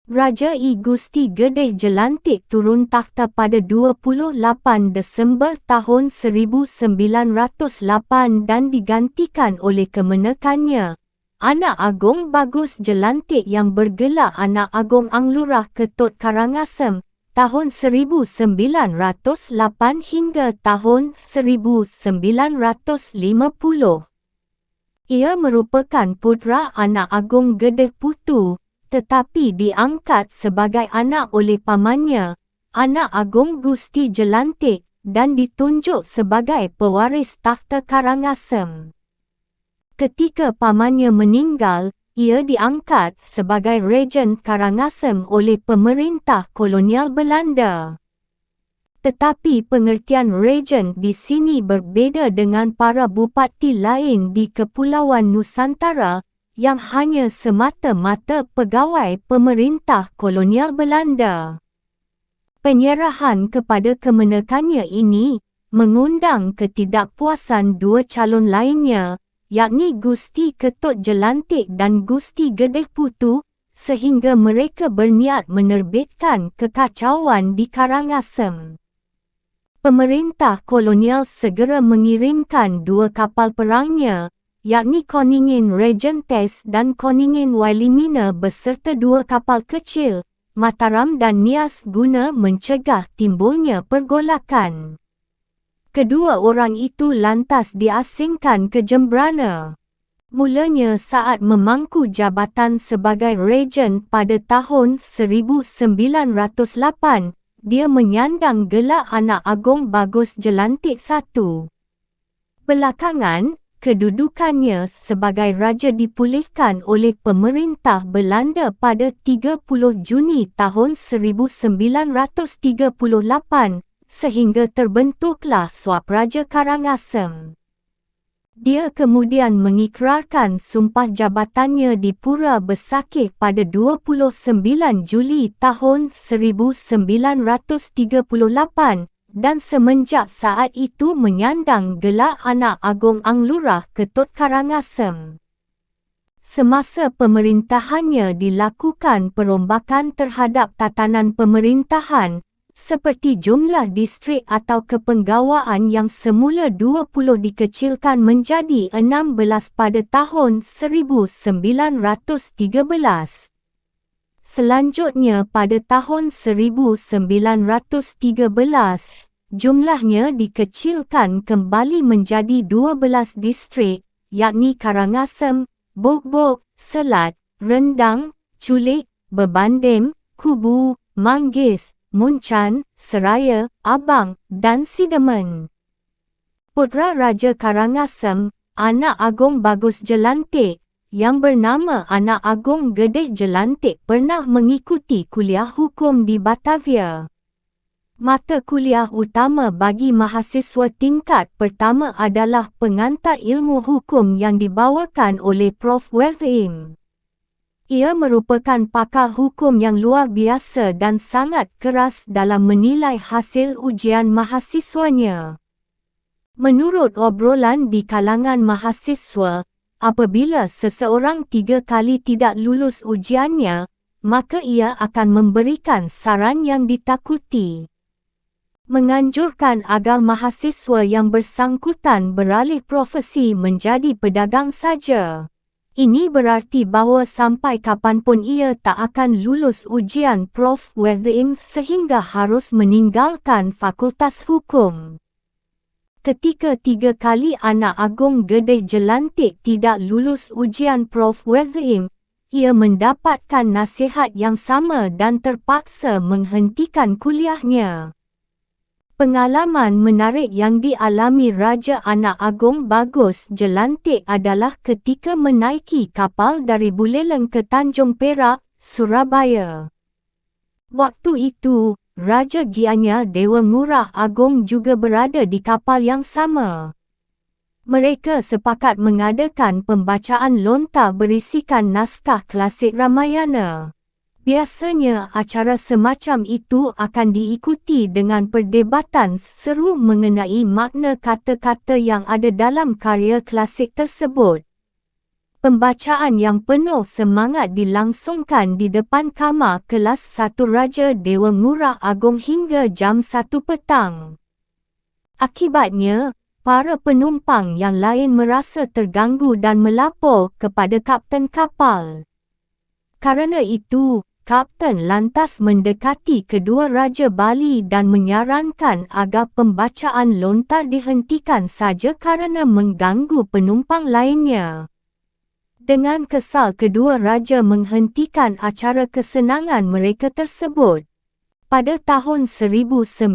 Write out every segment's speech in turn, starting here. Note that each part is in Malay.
Raja I Gusti Gedeh Jelantik turun takhta pada 28 Desember tahun 1908 dan digantikan oleh kemenakannya, Anak Agong Bagus Jelantik yang bergelar Anak Agong Anglurah Ketut Karangasem, tahun 1908 hingga tahun 1950. Ia merupakan putera Anak Agong Gedeh Putu, tetapi diangkat sebagai anak oleh pamannya, Anak Agong Gusti Jelantik, dan ditunjuk sebagai pewaris takhta Karangasem. Ketika pamannya meninggal, ia diangkat sebagai Rejen Karangasem oleh pemerintah kolonial Belanda. Tetapi pengertian Rejen di sini berbeza dengan para bupati lain di Kepulauan Nusantara, yang hanya semata-mata pegawai pemerintah kolonial Belanda. Penyerahan kepada kemenakannya ini mengundang ketidakpuasan dua calon lainnya, yakni Gusti Ketut Jelantik dan Gusti Gedeh Putu, sehingga mereka berniat menerbitkan kekacauan di Karangasem. Pemerintah kolonial segera mengirimkan dua kapal perangnya, yakni Koningin Regentes dan Koningin Wailimina beserta dua kapal kecil, Mataram dan Nias guna mencegah timbulnya pergolakan. Kedua orang itu lantas diasingkan ke Jembrana. Mulanya saat memangku jabatan sebagai Rejen pada tahun 1908, dia menyandang gelar Anak Agong Bagus Jelantik I. Belakangan, kedudukannya sebagai raja dipulihkan oleh pemerintah Belanda pada 30 Juni tahun 1938, sehingga terbentuklah Swapraja Karangasem. Dia kemudian mengikrarkan sumpah jabatannya di Pura Besakih pada 29 Juli tahun 1938, dan semenjak saat itu menyandang gelar Anak Agong Anglurah Ketut Karangasem. Semasa pemerintahannya dilakukan perombakan terhadap tatanan pemerintahan, seperti jumlah distrik atau kepenggawaan yang semula 20 dikecilkan menjadi 16 pada tahun 1913. Selanjutnya pada tahun 1913, jumlahnya dikecilkan kembali menjadi 12 distrik, yakni Karangasem, Bokbok, Selat, Rendang, Culik, Bebandem, Kubu, Manggis, Muncan, Seraya, Abang, dan Sidemen. Putera Raja Karangasem, Anak Agong Bagus Jelantik, yang bernama Anak Agong Gedeh Jelantik pernah mengikuti kuliah hukum di Batavia. Mata kuliah utama bagi mahasiswa tingkat pertama adalah pengantar ilmu hukum yang dibawakan oleh Prof. Wetheim. Ia merupakan pakar hukum yang luar biasa dan sangat keras dalam menilai hasil ujian mahasiswanya. Menurut obrolan di kalangan mahasiswa, apabila seseorang 3 kali tidak lulus ujiannya, maka ia akan memberikan saran yang ditakuti. Menganjurkan agar mahasiswa yang bersangkutan beralih profesi menjadi pedagang saja. Ini berarti bahawa sampai kapanpun ia tak akan lulus ujian Prof. Wetheim sehingga harus meninggalkan Fakultas Hukum. Ketika 3 kali Anak Agong Gedeh Jelantik tidak lulus ujian Prof. Wetheim, ia mendapatkan nasihat yang sama dan terpaksa menghentikan kuliahnya. Pengalaman menarik yang dialami Raja Anak Agong Bagus Jelantik adalah ketika menaiki kapal dari Buleleng ke Tanjung Perak, Surabaya. Waktu itu, Raja Gianyar Dewa Ngurah Agong juga berada di kapal yang sama. Mereka sepakat mengadakan pembacaan lontar berisikan naskah klasik Ramayana. Biasanya acara semacam itu akan diikuti dengan perdebatan seru mengenai makna kata-kata yang ada dalam karya klasik tersebut. Pembacaan yang penuh semangat dilangsungkan di depan kamar kelas 1 Raja Dewa Ngurah Agong hingga jam 1 petang. Akibatnya, para penumpang yang lain merasa terganggu dan melapor kepada kapten kapal. Kerana itu, kapten lantas mendekati kedua Raja Bali dan menyarankan agar pembacaan lontar dihentikan saja kerana mengganggu penumpang lainnya. Dengan kesal, kedua raja menghentikan acara kesenangan mereka tersebut. Pada tahun 1950,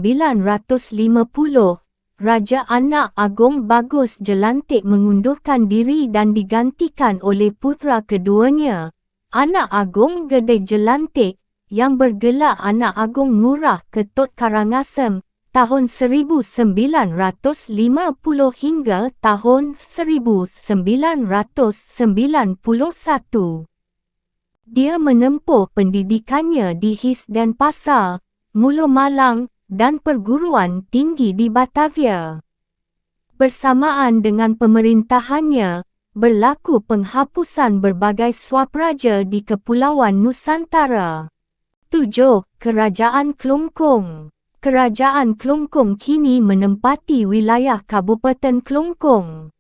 Raja Anak Agong Bagus Jelantik mengundurkan diri dan digantikan oleh putera keduanya, Anak Agong Gede Jelantik, yang bergelar Anak Agong Ngurah Ketut Karangasem, tahun 1950 hingga tahun 1991. Dia menempuh pendidikannya di HIS Denpasar, Mulu Malang dan perguruan tinggi di Batavia. Bersamaan dengan pemerintahannya, berlaku penghapusan berbagai swapraja di Kepulauan Nusantara. 7. Kerajaan Kelungkung. Kerajaan Kelungkung kini menempati wilayah Kabupaten Kelungkung.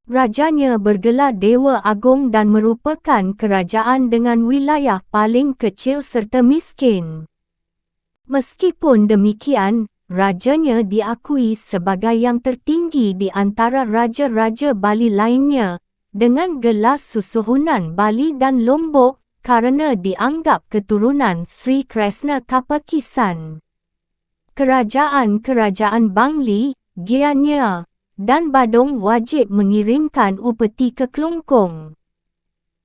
Rajanya bergelar Dewa Agong dan merupakan kerajaan dengan wilayah paling kecil serta miskin. Meskipun demikian, rajanya diakui sebagai yang tertinggi di antara raja-raja Bali lainnya, dengan gelar Susuhunan Bali dan Lombok, kerana dianggap keturunan Sri Kresna Kapakisan. Kerajaan-kerajaan Bangli, Gianyar, dan Badung wajib mengirimkan upeti ke Kelungkung.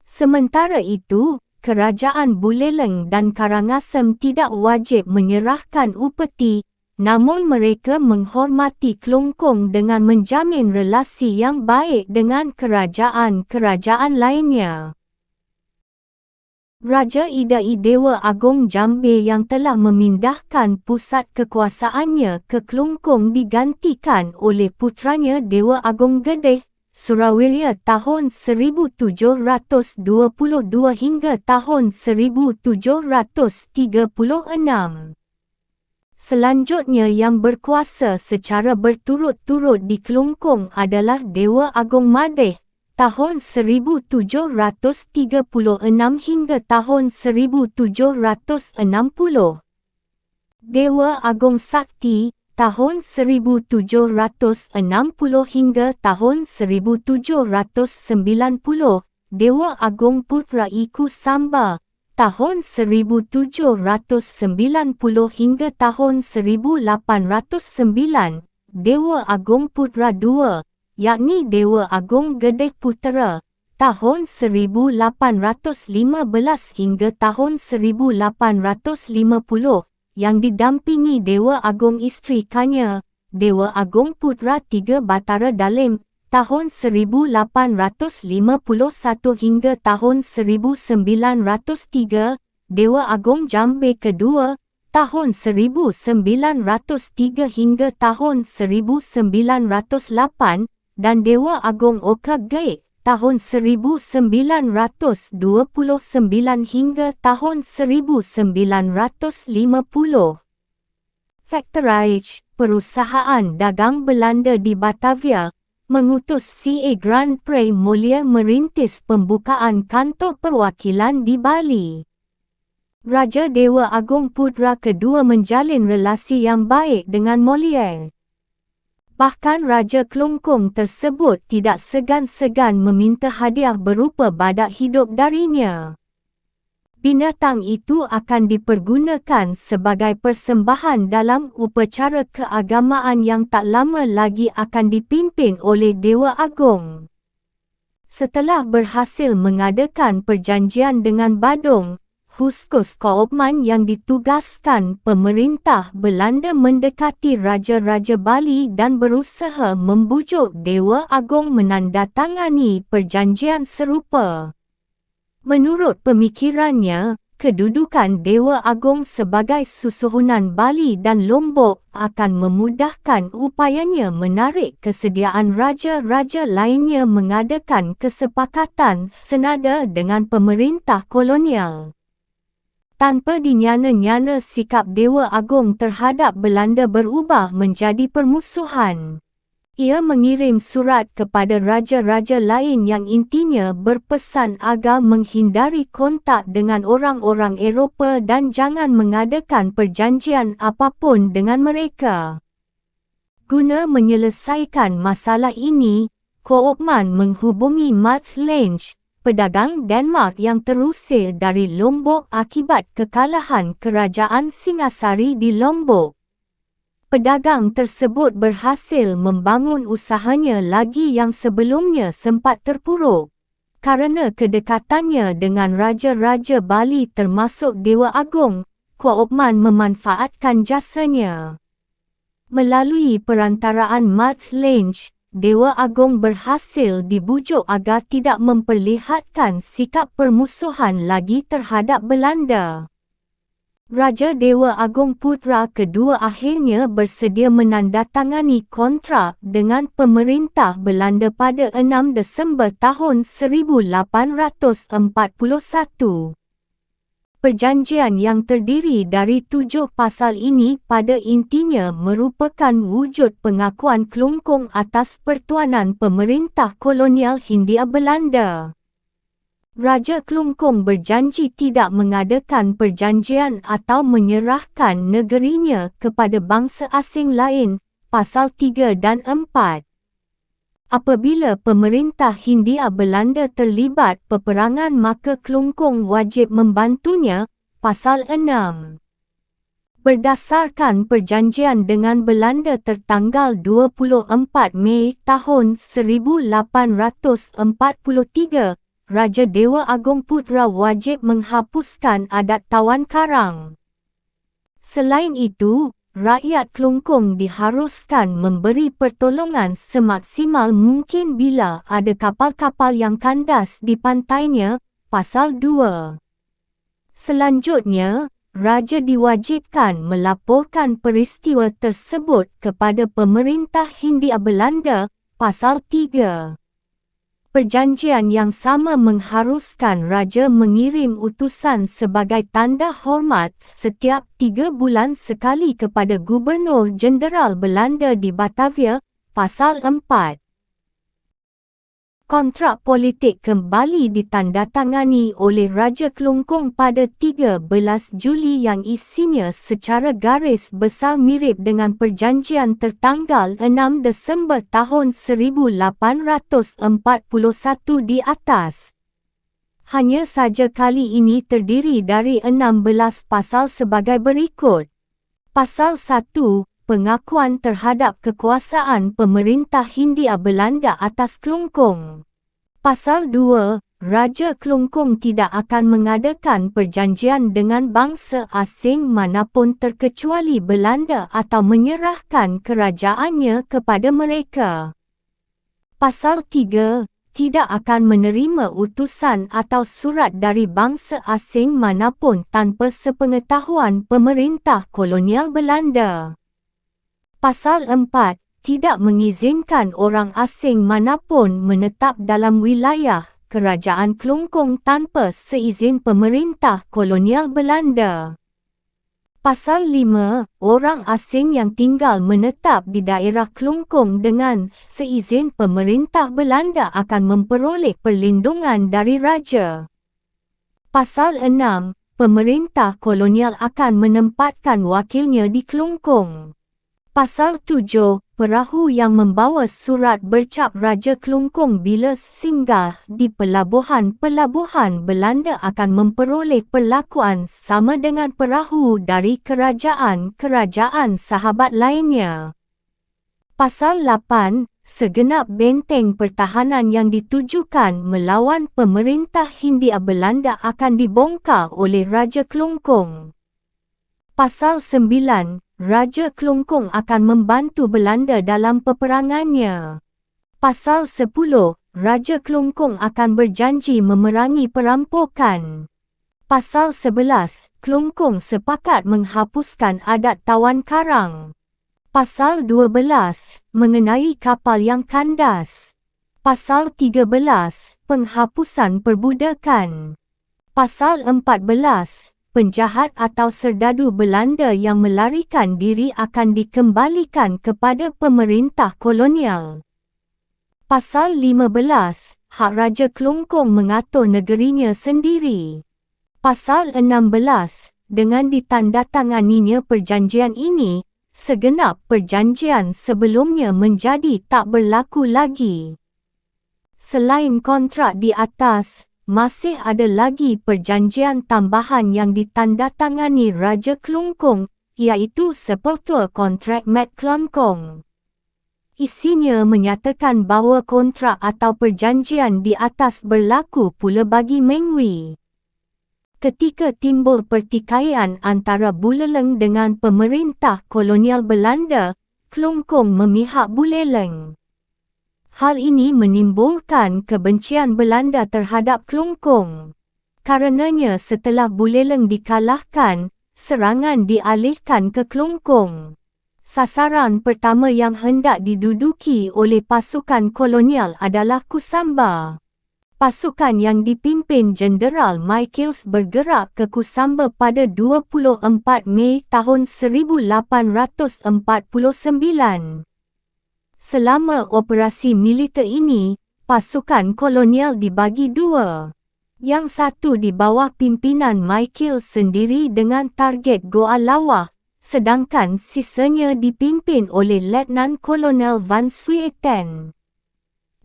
Sementara itu, kerajaan Buleleng dan Karangasem tidak wajib menyerahkan upeti, namun mereka menghormati Kelungkung dengan menjamin relasi yang baik dengan kerajaan-kerajaan lainnya. Raja Idai Dewa Agong Jambe yang telah memindahkan pusat kekuasaannya ke Kelungkung digantikan oleh putranya Dewa Agong Gede, Surawiria tahun 1722 hingga tahun 1736. Selanjutnya yang berkuasa secara berturut-turut di Kelungkung adalah Dewa Agong Madeh, tahun 1736 hingga tahun 1760. Dewa Agong Sakti, tahun 1760 hingga tahun 1790. Dewa Agong Putra Iku Samba, tahun 1790 hingga tahun 1809. Dewa Agong Putra II, yakni Dewa Agong Gede Putera, tahun 1815 hingga tahun 1850, yang didampingi Dewa Agong Isteri Kanya, Dewa Agong Putra III Batara Dalim, tahun 1851 hingga tahun 1903, Dewa Agong Jambe kedua, tahun 1903 hingga tahun 1908, dan Dewa Agong Oka Gaib, tahun 1929 hingga tahun 1950. Factorage, perusahaan dagang Belanda di Batavia, mengutus C.A. Grand Prix Mulia merintis pembukaan kantor perwakilan di Bali. Raja Dewa Agong Putra kedua menjalin relasi yang baik dengan Molière. Bahkan Raja Kelungkung tersebut tidak segan-segan meminta hadiah berupa badak hidup darinya. Binatang itu akan dipergunakan sebagai persembahan dalam upacara keagamaan yang tak lama lagi akan dipimpin oleh Dewa Agong. Setelah berhasil mengadakan perjanjian dengan Badung, khusus Koopman yang ditugaskan pemerintah Belanda mendekati Raja-Raja Bali dan berusaha membujuk Dewa Agong menandatangani perjanjian serupa. Menurut pemikirannya, Kedudukan Dewa Agung sebagai susuhunan Bali dan Lombok akan memudahkan upayanya menarik kesediaan raja-raja lainnya mengadakan kesepakatan senada dengan pemerintah kolonial. Tanpa dinyana-nyana, sikap Dewa Agung terhadap Belanda berubah menjadi permusuhan. Ia mengirim surat kepada raja-raja lain yang intinya berpesan agar menghindari kontak dengan orang-orang Eropah dan jangan mengadakan perjanjian apapun dengan mereka. Guna menyelesaikan masalah ini, Koopman menghubungi Mats Lange, pedagang Denmark yang terusir dari Lombok akibat kekalahan Kerajaan Singasari di Lombok. Pedagang tersebut berhasil membangun usahanya lagi yang sebelumnya sempat terpuruk. Karena kedekatannya dengan raja-raja Bali termasuk Dewa Agung, Koopman memanfaatkan jasanya. Melalui perantaraan Mats Lange, Dewa Agung berhasil dibujuk agar tidak memperlihatkan sikap permusuhan lagi terhadap Belanda. Raja Dewa Agung Putra kedua akhirnya bersedia menandatangani kontrak dengan pemerintah Belanda pada 6 Disember tahun 1841. Perjanjian yang terdiri dari 7 pasal ini pada intinya merupakan wujud pengakuan Kelungkung atas pertuanan pemerintah kolonial Hindia Belanda. Raja Kelungkung berjanji tidak mengadakan perjanjian atau menyerahkan negerinya kepada bangsa asing lain, Pasal 3 dan 4. Apabila pemerintah Hindia Belanda terlibat peperangan maka Kelungkung wajib membantunya, Pasal 6. Berdasarkan perjanjian dengan Belanda tertanggal 24 Mei tahun 1843, Raja Dewa Agung Putra wajib menghapuskan adat tawan karang. Selain itu, rakyat Kelungkung diharuskan memberi pertolongan semaksimal mungkin bila ada kapal-kapal yang kandas di pantainya, Pasal 2. Selanjutnya, Raja diwajibkan melaporkan peristiwa tersebut kepada pemerintah Hindia Belanda, Pasal 3. Perjanjian yang sama mengharuskan Raja mengirim utusan sebagai tanda hormat setiap 3 bulan sekali kepada Gubernur Jenderal Belanda di Batavia, Pasal 4. Kontrak politik kembali ditandatangani oleh Raja Kelungkung pada 13 Juli yang isinya secara garis besar mirip dengan perjanjian tertanggal 6 Desember tahun 1841 di atas. Hanya saja kali ini terdiri dari 16 pasal sebagai berikut. Pasal 1. Pengakuan terhadap kekuasaan pemerintah Hindia Belanda atas Kelungkung. Pasal 2. Raja Kelungkung tidak akan mengadakan perjanjian dengan bangsa asing manapun terkecuali Belanda atau menyerahkan kerajaannya kepada mereka. Pasal 3. Tidak akan menerima utusan atau surat dari bangsa asing manapun tanpa sepengetahuan pemerintah kolonial Belanda. Pasal 4. Tidak mengizinkan orang asing manapun menetap dalam wilayah Kerajaan Kelungkung tanpa seizin pemerintah kolonial Belanda. Pasal 5. Orang asing yang tinggal menetap di daerah Kelungkung dengan seizin pemerintah Belanda akan memperoleh perlindungan dari Raja. Pasal 6. Pemerintah kolonial akan menempatkan wakilnya di Kelungkung. Pasal 7. Perahu yang membawa surat bercap Raja Kelungkung bila singgah di pelabuhan-pelabuhan Belanda akan memperoleh perlakuan sama dengan perahu dari kerajaan-kerajaan sahabat lainnya. Pasal 8. Segenap benteng pertahanan yang ditujukan melawan pemerintah Hindia Belanda akan dibongkar oleh Raja Kelungkung. Pasal 9. Raja Kelungkung akan membantu Belanda dalam peperangannya. Pasal 10. Raja Kelungkung akan berjanji memerangi perampokan. Pasal 11, Kelungkung sepakat menghapuskan adat tawan karang. Pasal 12, mengenai kapal yang kandas. Pasal 13, penghapusan perbudakan. Pasal 14, penjahat atau serdadu Belanda yang melarikan diri akan dikembalikan kepada pemerintah kolonial. Pasal 15, hak Raja Kelungkung mengatur negerinya sendiri. Pasal 16, dengan ditandatanganinya perjanjian ini, segenap perjanjian sebelumnya menjadi tak berlaku lagi. Selain kontrak di atas, masih ada lagi perjanjian tambahan yang ditandatangani Raja Kelungkung, iaitu Sepertua Kontrak Mat Kelungkung. Isinya menyatakan bahawa kontrak atau perjanjian di atas berlaku pula bagi Mengwi. Ketika timbul pertikaian antara Buleleng dengan pemerintah kolonial Belanda, Kelungkung memihak Buleleng. Hal ini menimbulkan kebencian Belanda terhadap Kelungkung. Karenanya setelah Buleleng dikalahkan, serangan dialihkan ke Kelungkung. Sasaran pertama yang hendak diduduki oleh pasukan kolonial adalah Kusamba. Pasukan yang dipimpin Jenderal Michaels bergerak ke Kusamba pada 24 Mei tahun 1849. Selama operasi militer ini, pasukan kolonial dibagi dua. Yang satu di bawah pimpinan Michaels sendiri dengan target Goa Lawah, sedangkan sisanya dipimpin oleh Letnan Kolonel Van Swieten.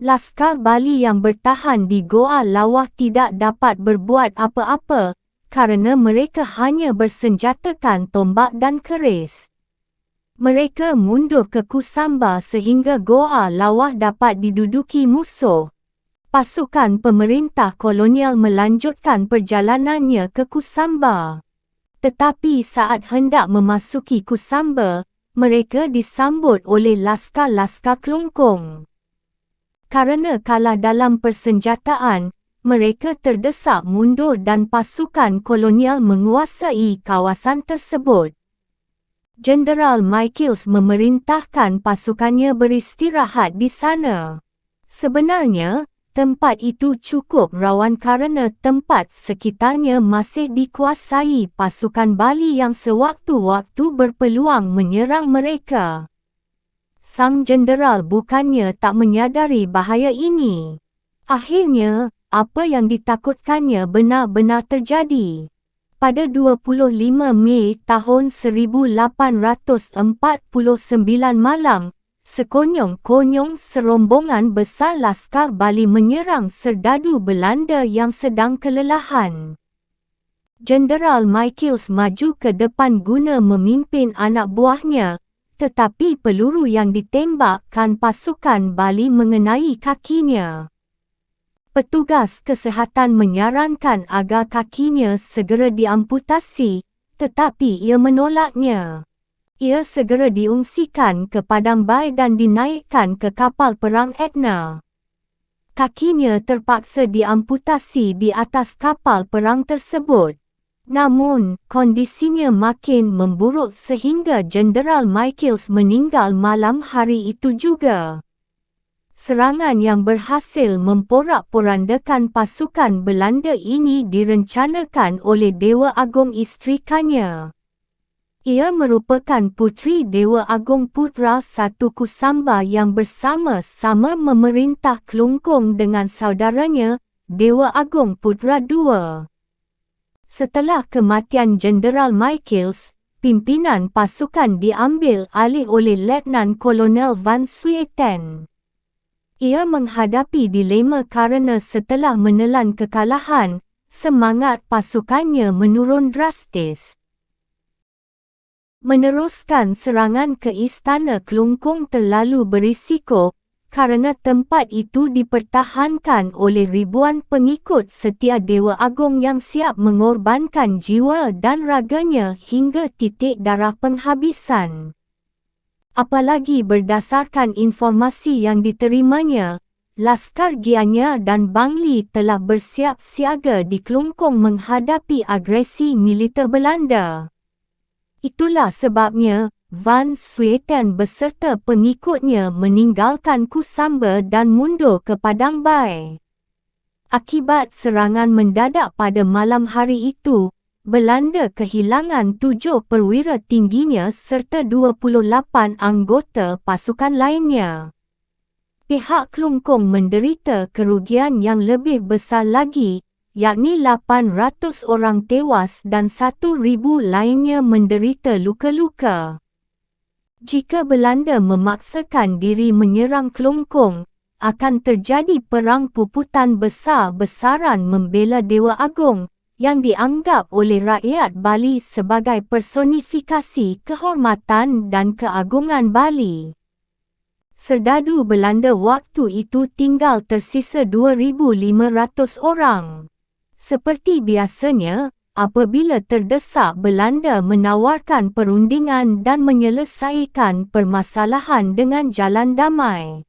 Laskar Bali yang bertahan di Goa Lawah tidak dapat berbuat apa-apa, kerana mereka hanya bersenjatakan tombak dan keris. Mereka mundur ke Kusamba sehingga Goa Lawah dapat diduduki musuh. Pasukan pemerintah kolonial melanjutkan perjalanannya ke Kusamba. Tetapi saat hendak memasuki Kusamba, mereka disambut oleh laskar-laskar Kelungkung. Karena kalah dalam persenjataan, mereka terdesak mundur dan pasukan kolonial menguasai kawasan tersebut. Jenderal Michaels memerintahkan pasukannya beristirahat di sana. Sebenarnya, tempat itu cukup rawan kerana tempat sekitarnya masih dikuasai pasukan Bali yang sewaktu-waktu berpeluang menyerang mereka. Sang jenderal bukannya tak menyadari bahaya ini. Akhirnya, apa yang ditakutkannya benar-benar terjadi. Pada 25 Mei tahun 1849 malam, sekonyong-konyong serombongan besar laskar Bali menyerang serdadu Belanda yang sedang kelelahan. Jenderal Michaels maju ke depan guna memimpin anak buahnya, tetapi peluru yang ditembakkan pasukan Bali mengenai kakinya. Petugas kesihatan menyarankan agar kakinya segera diamputasi, tetapi ia menolaknya. Ia segera diungsikan ke Padang Bay dan dinaikkan ke kapal perang Etna. Kakinya terpaksa diamputasi di atas kapal perang tersebut. Namun, kondisinya makin memburuk sehingga Jenderal Michaels meninggal malam hari itu juga. Serangan yang berhasil memporak-porandakan pasukan Belanda ini direncanakan oleh Dewa Agung isterikannya. Ia merupakan puteri Dewa Agung Putra I Kusamba yang bersama-sama memerintah Kelungkung dengan saudaranya, Dewa Agung Putra II. Setelah kematian Jenderal Michaels, pimpinan pasukan diambil alih oleh Letnan Kolonel Van Swieten. Ia menghadapi dilema kerana setelah menelan kekalahan, semangat pasukannya menurun drastis. Meneruskan serangan ke Istana Kelungkung terlalu berisiko, kerana tempat itu dipertahankan oleh ribuan pengikut setia Dewa Agung yang siap mengorbankan jiwa dan raganya hingga titik darah penghabisan. Apalagi berdasarkan informasi yang diterimanya, Laskar Gianyar dan Bangli telah bersiap siaga di Kelungkung menghadapi agresi militer Belanda. Itulah sebabnya Van Swieten beserta pengikutnya meninggalkan Kusamba dan mundur ke Padang Bai. Akibat serangan mendadak pada malam hari itu, Belanda kehilangan 7 perwira tingginya serta 28 anggota pasukan lainnya. Pihak Kelungkung menderita kerugian yang lebih besar lagi, yakni 800 orang tewas dan 1,000 lainnya menderita luka-luka. Jika Belanda memaksakan diri menyerang Kelungkung, akan terjadi perang puputan besar-besaran membela Dewa Agong, yang dianggap oleh rakyat Bali sebagai personifikasi kehormatan dan keagungan Bali. Serdadu Belanda waktu itu tinggal tersisa 2,500 orang. Seperti biasanya, apabila terdesak Belanda menawarkan perundingan dan menyelesaikan permasalahan dengan jalan damai.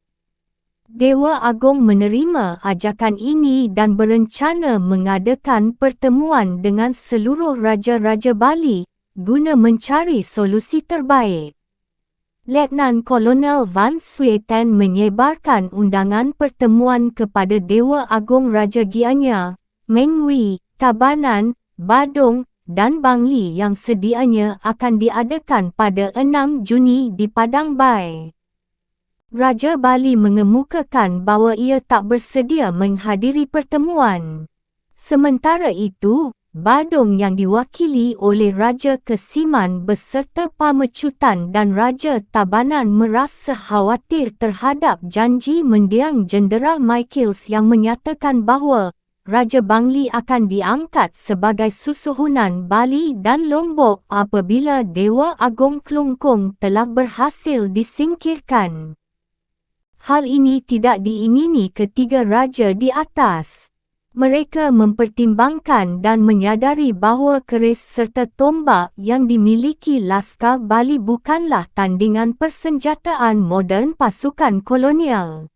Dewa Agong menerima ajakan ini dan berencana mengadakan pertemuan dengan seluruh raja-raja Bali guna mencari solusi terbaik. Letnan Kolonel Van Swieten menyebarkan undangan pertemuan kepada Dewa Agong Raja Gianyar, Mengwi, Tabanan, Badung dan Bangli yang sedianya akan diadakan pada 6 Juni di Padang Bai. Raja Bali mengemukakan bahawa ia tak bersedia menghadiri pertemuan. Sementara itu, Badung yang diwakili oleh Raja Kesiman beserta Pamecutan dan Raja Tabanan merasa khawatir terhadap janji mendiang Jenderal Michaels yang menyatakan bahawa Raja Bangli akan diangkat sebagai susuhunan Bali dan Lombok apabila Dewa Agong Kelungkung telah berhasil disingkirkan. Hal ini tidak diingini ketiga raja di atas. Mereka mempertimbangkan dan menyadari bahawa keris serta tombak yang dimiliki Laskar Bali bukanlah tandingan persenjataan moden pasukan kolonial.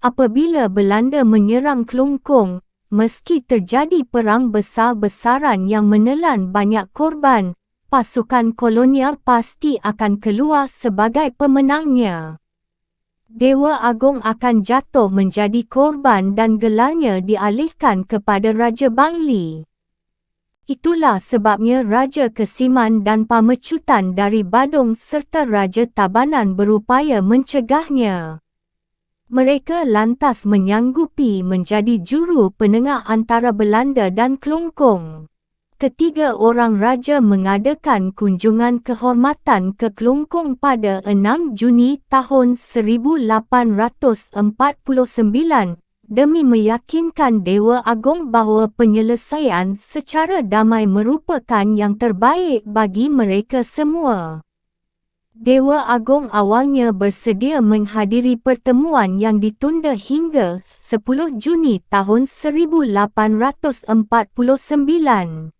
Apabila Belanda menyerang Kelungkung, meski terjadi perang besar-besaran yang menelan banyak korban, pasukan kolonial pasti akan keluar sebagai pemenangnya. Dewa Agong akan jatuh menjadi korban dan gelarnya dialihkan kepada Raja Bangli. Itulah sebabnya Raja Kesiman dan Pamecutan dari Badung serta Raja Tabanan berupaya mencegahnya. Mereka lantas menyanggupi menjadi juru penengah antara Belanda dan Kelungkung. Ketiga orang raja mengadakan kunjungan kehormatan ke Kelungkung pada 6 Juni tahun 1849 demi meyakinkan Dewa Agong bahawa penyelesaian secara damai merupakan yang terbaik bagi mereka semua. Dewa Agong awalnya bersedia menghadiri pertemuan yang ditunda hingga 10 Juni tahun 1849.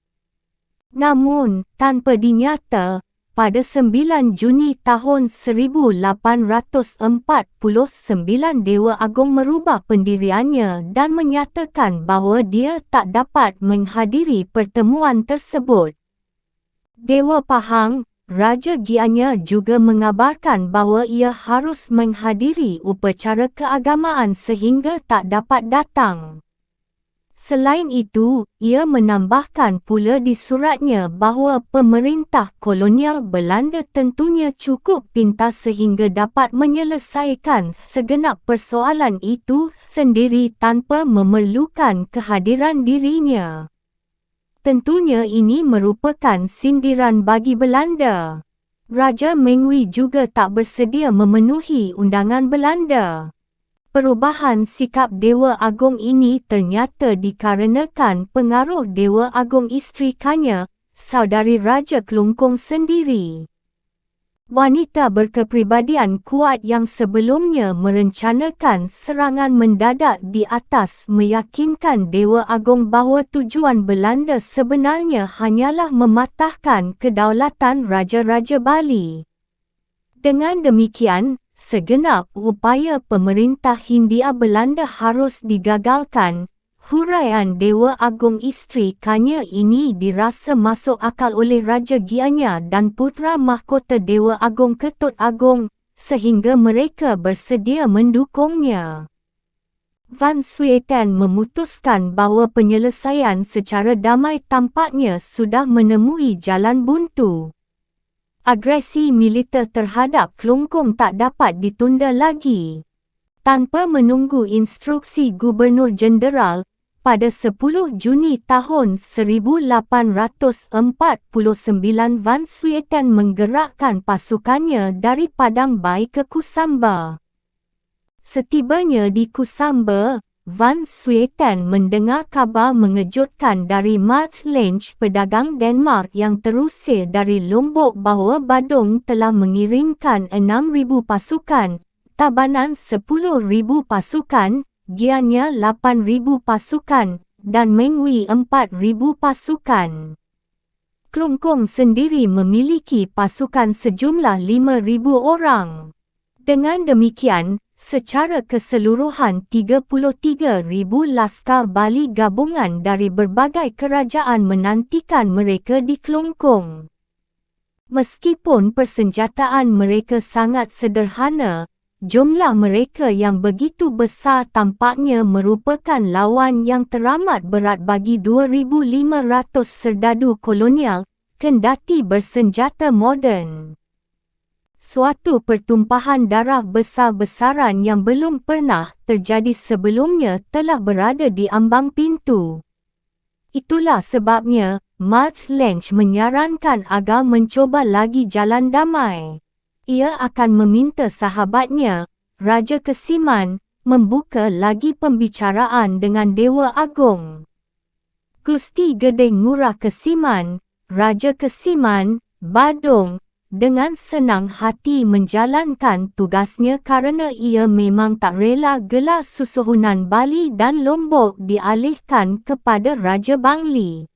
Namun, tanpa dinyata, pada 9 Juni tahun 1849 Dewa Agong merubah pendiriannya dan menyatakan bahawa dia tak dapat menghadiri pertemuan tersebut. Dewa Pahang, Raja Gianyar juga mengabarkan bahawa ia harus menghadiri upacara keagamaan sehingga tak dapat datang. Selain itu, ia menambahkan pula di suratnya bahawa pemerintah kolonial Belanda tentunya cukup pintar sehingga dapat menyelesaikan segenap persoalan itu sendiri tanpa memerlukan kehadiran dirinya. Tentunya ini merupakan sindiran bagi Belanda. Raja Mengwi juga tak bersedia memenuhi undangan Belanda. Perubahan sikap Dewa Agong ini ternyata dikarenakan pengaruh Dewa Agong isteri Kanya, saudari Raja Kelungkung sendiri. Wanita berkepribadian kuat yang sebelumnya merencanakan serangan mendadak di atas meyakinkan Dewa Agong bahawa tujuan Belanda sebenarnya hanyalah mematahkan kedaulatan Raja-Raja Bali. Dengan demikian, segenap upaya pemerintah Hindia Belanda harus digagalkan. Huraian Dewa Agung isteri Kanya ini dirasa masuk akal oleh Raja Gianya dan Putera Mahkota Dewa Agung Ketut Agung, sehingga mereka bersedia mendukungnya. Van Swieten memutuskan bahawa penyelesaian secara damai tampaknya sudah menemui jalan buntu. Agresi militer terhadap Klungkung tak dapat ditunda lagi. Tanpa menunggu instruksi Gubernur Jenderal, pada 10 Juni tahun 1849 Van Swieten menggerakkan pasukannya dari Padang Bai ke Kusamba. Setibanya di Kusamba, Van Swieten mendengar kabar mengejutkan dari Mats Lange, pedagang Denmark yang terusir dari Lombok bahawa Badung telah mengirimkan 6,000 pasukan, Tabanan 10,000 pasukan, Gianya 8,000 pasukan, dan Mengwi 4,000 pasukan. Klungkung sendiri memiliki pasukan sejumlah 5,000 orang. Dengan demikian, secara keseluruhan 33,000 laskar Bali gabungan dari berbagai kerajaan menantikan mereka di Klungkung. Meskipun persenjataan mereka sangat sederhana, jumlah mereka yang begitu besar tampaknya merupakan lawan yang teramat berat bagi 2,500 serdadu kolonial, kendati bersenjata moden. Suatu pertumpahan darah besar-besaran yang belum pernah terjadi sebelumnya telah berada di ambang pintu. Itulah sebabnya, Mats Lange menyarankan agar mencoba lagi jalan damai. Ia akan meminta sahabatnya, Raja Kesiman, membuka lagi pembicaraan dengan Dewa Agung. Gusti Gedeh Ngurah Kesiman, Raja Kesiman, Badung, dengan senang hati menjalankan tugasnya kerana ia memang tak rela gelar susuhunan Bali dan Lombok dialihkan kepada Raja Bangli.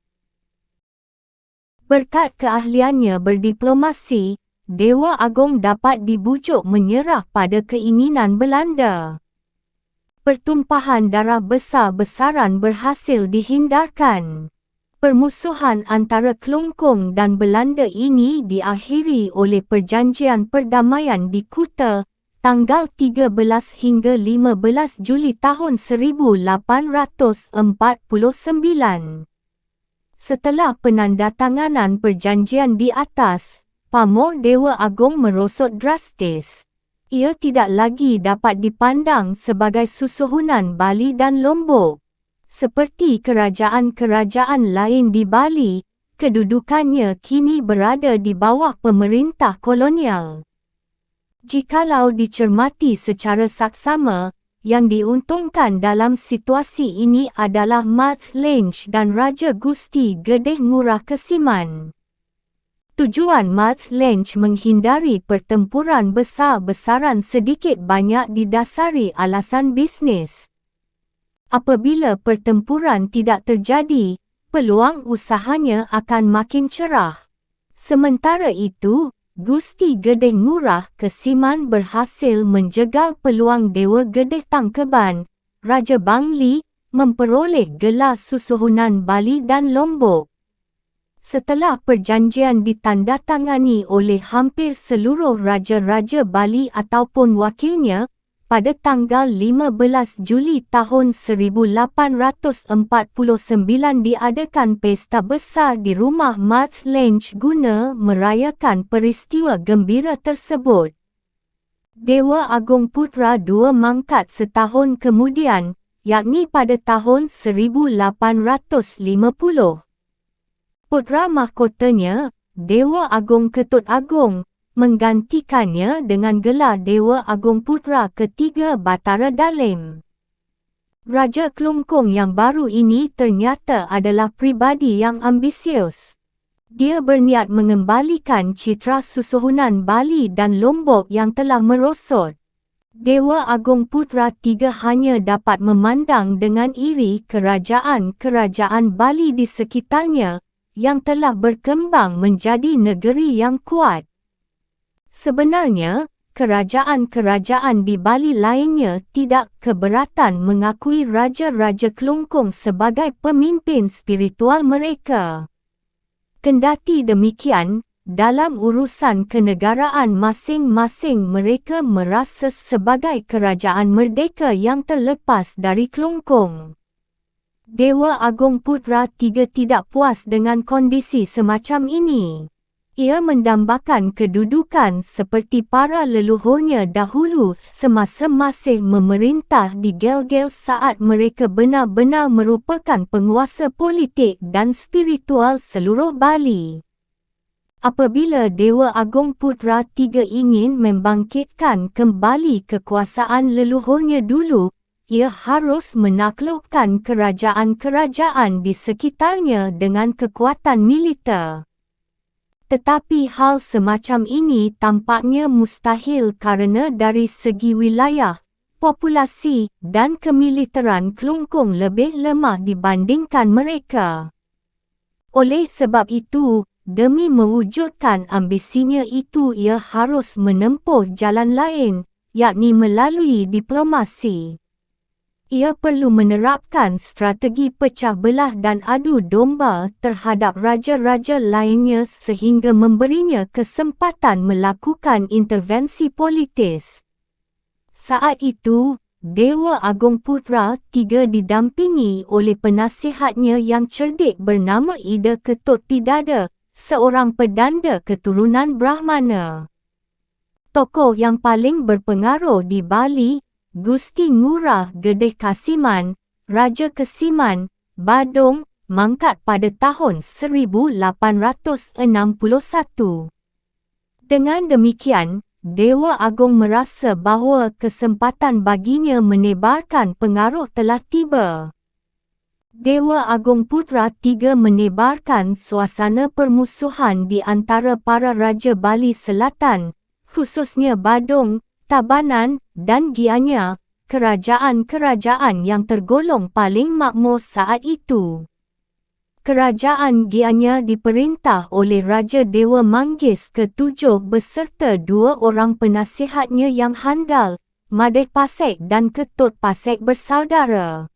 Berkat keahliannya berdiplomasi, Dewa Agung dapat dibujuk menyerah pada keinginan Belanda. Pertumpahan darah besar-besaran berhasil dihindarkan. Permusuhan antara Klungkung dan Belanda ini diakhiri oleh perjanjian perdamaian di Kuta, tanggal 13 hingga 15 Juli tahun 1849. Setelah penandatanganan perjanjian di atas, pamor Dewa Agung merosot drastis. Ia tidak lagi dapat dipandang sebagai susuhunan Bali dan Lombok. Seperti kerajaan-kerajaan lain di Bali, kedudukannya kini berada di bawah pemerintah kolonial. Jikalau dicermati secara saksama, yang diuntungkan dalam situasi ini adalah Mats Lange dan Raja Gusti Gedeh Ngurah Kesiman. Tujuan Mats Lange menghindari pertempuran besar-besaran sedikit banyak didasari alasan bisnes. Apabila pertempuran tidak terjadi, peluang usahanya akan makin cerah. Sementara itu, Gusti Gedeh Ngurah Kesiman berhasil menjegal peluang Dewa Gedeh Tangkeban, Raja Bangli, memperoleh gelar susuhunan Bali dan Lombok. Setelah perjanjian ditandatangani oleh hampir seluruh raja-raja Bali ataupun wakilnya, pada tanggal 15 Juli tahun 1849 diadakan pesta besar di rumah Mats Lange guna merayakan peristiwa gembira tersebut. Dewa Agung Putera II mangkat setahun kemudian, yakni pada tahun 1850. Putera mahkotanya, Dewa Agung Ketut Agung, menggantikannya dengan gelar Dewa Agung Putera ketiga Batara Dalim. Raja Klungkung yang baru ini ternyata adalah pribadi yang ambisius. Dia berniat mengembalikan citra susuhunan Bali dan Lombok yang telah merosot. Dewa Agung Putera III hanya dapat memandang dengan iri kerajaan-kerajaan Bali di sekitarnya, yang telah berkembang menjadi negeri yang kuat. Sebenarnya, kerajaan-kerajaan di Bali lainnya tidak keberatan mengakui Raja-Raja Kelungkung sebagai pemimpin spiritual mereka. Kendati demikian, dalam urusan kenegaraan masing-masing mereka merasa sebagai kerajaan merdeka yang terlepas dari Kelungkung. Dewa Agung Putra III tidak puas dengan kondisi semacam ini. Ia mendambakan kedudukan seperti para leluhurnya dahulu semasa masih memerintah di Gel-Gel saat mereka benar-benar merupakan penguasa politik dan spiritual seluruh Bali. Apabila Dewa Agung Putra III ingin membangkitkan kembali kekuasaan leluhurnya dulu, ia harus menaklukkan kerajaan-kerajaan di sekitarnya dengan kekuatan militer. Tetapi hal semacam ini tampaknya mustahil kerana dari segi wilayah, populasi dan kemiliteran Kelungkung lebih lemah dibandingkan mereka. Oleh sebab itu, demi mewujudkan ambisinya itu ia harus menempuh jalan lain, yakni melalui diplomasi. Ia perlu menerapkan strategi pecah belah dan adu domba terhadap raja-raja lainnya sehingga memberinya kesempatan melakukan intervensi politis. Saat itu, Dewa Agung Putra III didampingi oleh penasihatnya yang cerdik bernama Ida Ketut Pidada, seorang pedanda keturunan Brahmana. Tokoh yang paling berpengaruh di Bali, Gusti Ngurah Gedeh Kasiman, Raja Kesiman, Badung, mangkat pada tahun 1861. Dengan demikian, Dewa Agung merasa bahawa kesempatan baginya menebarkan pengaruh telah tiba. Dewa Agung Putra III menebarkan suasana permusuhan di antara para Raja Bali Selatan, khususnya Badung, Tabanan dan Gianyar, kerajaan-kerajaan yang tergolong paling makmur saat itu. Kerajaan Gianyar diperintah oleh Raja Dewa Manggis ke-7 beserta dua orang penasihatnya yang handal, Madeh Pasek dan Ketut Pasek bersaudara.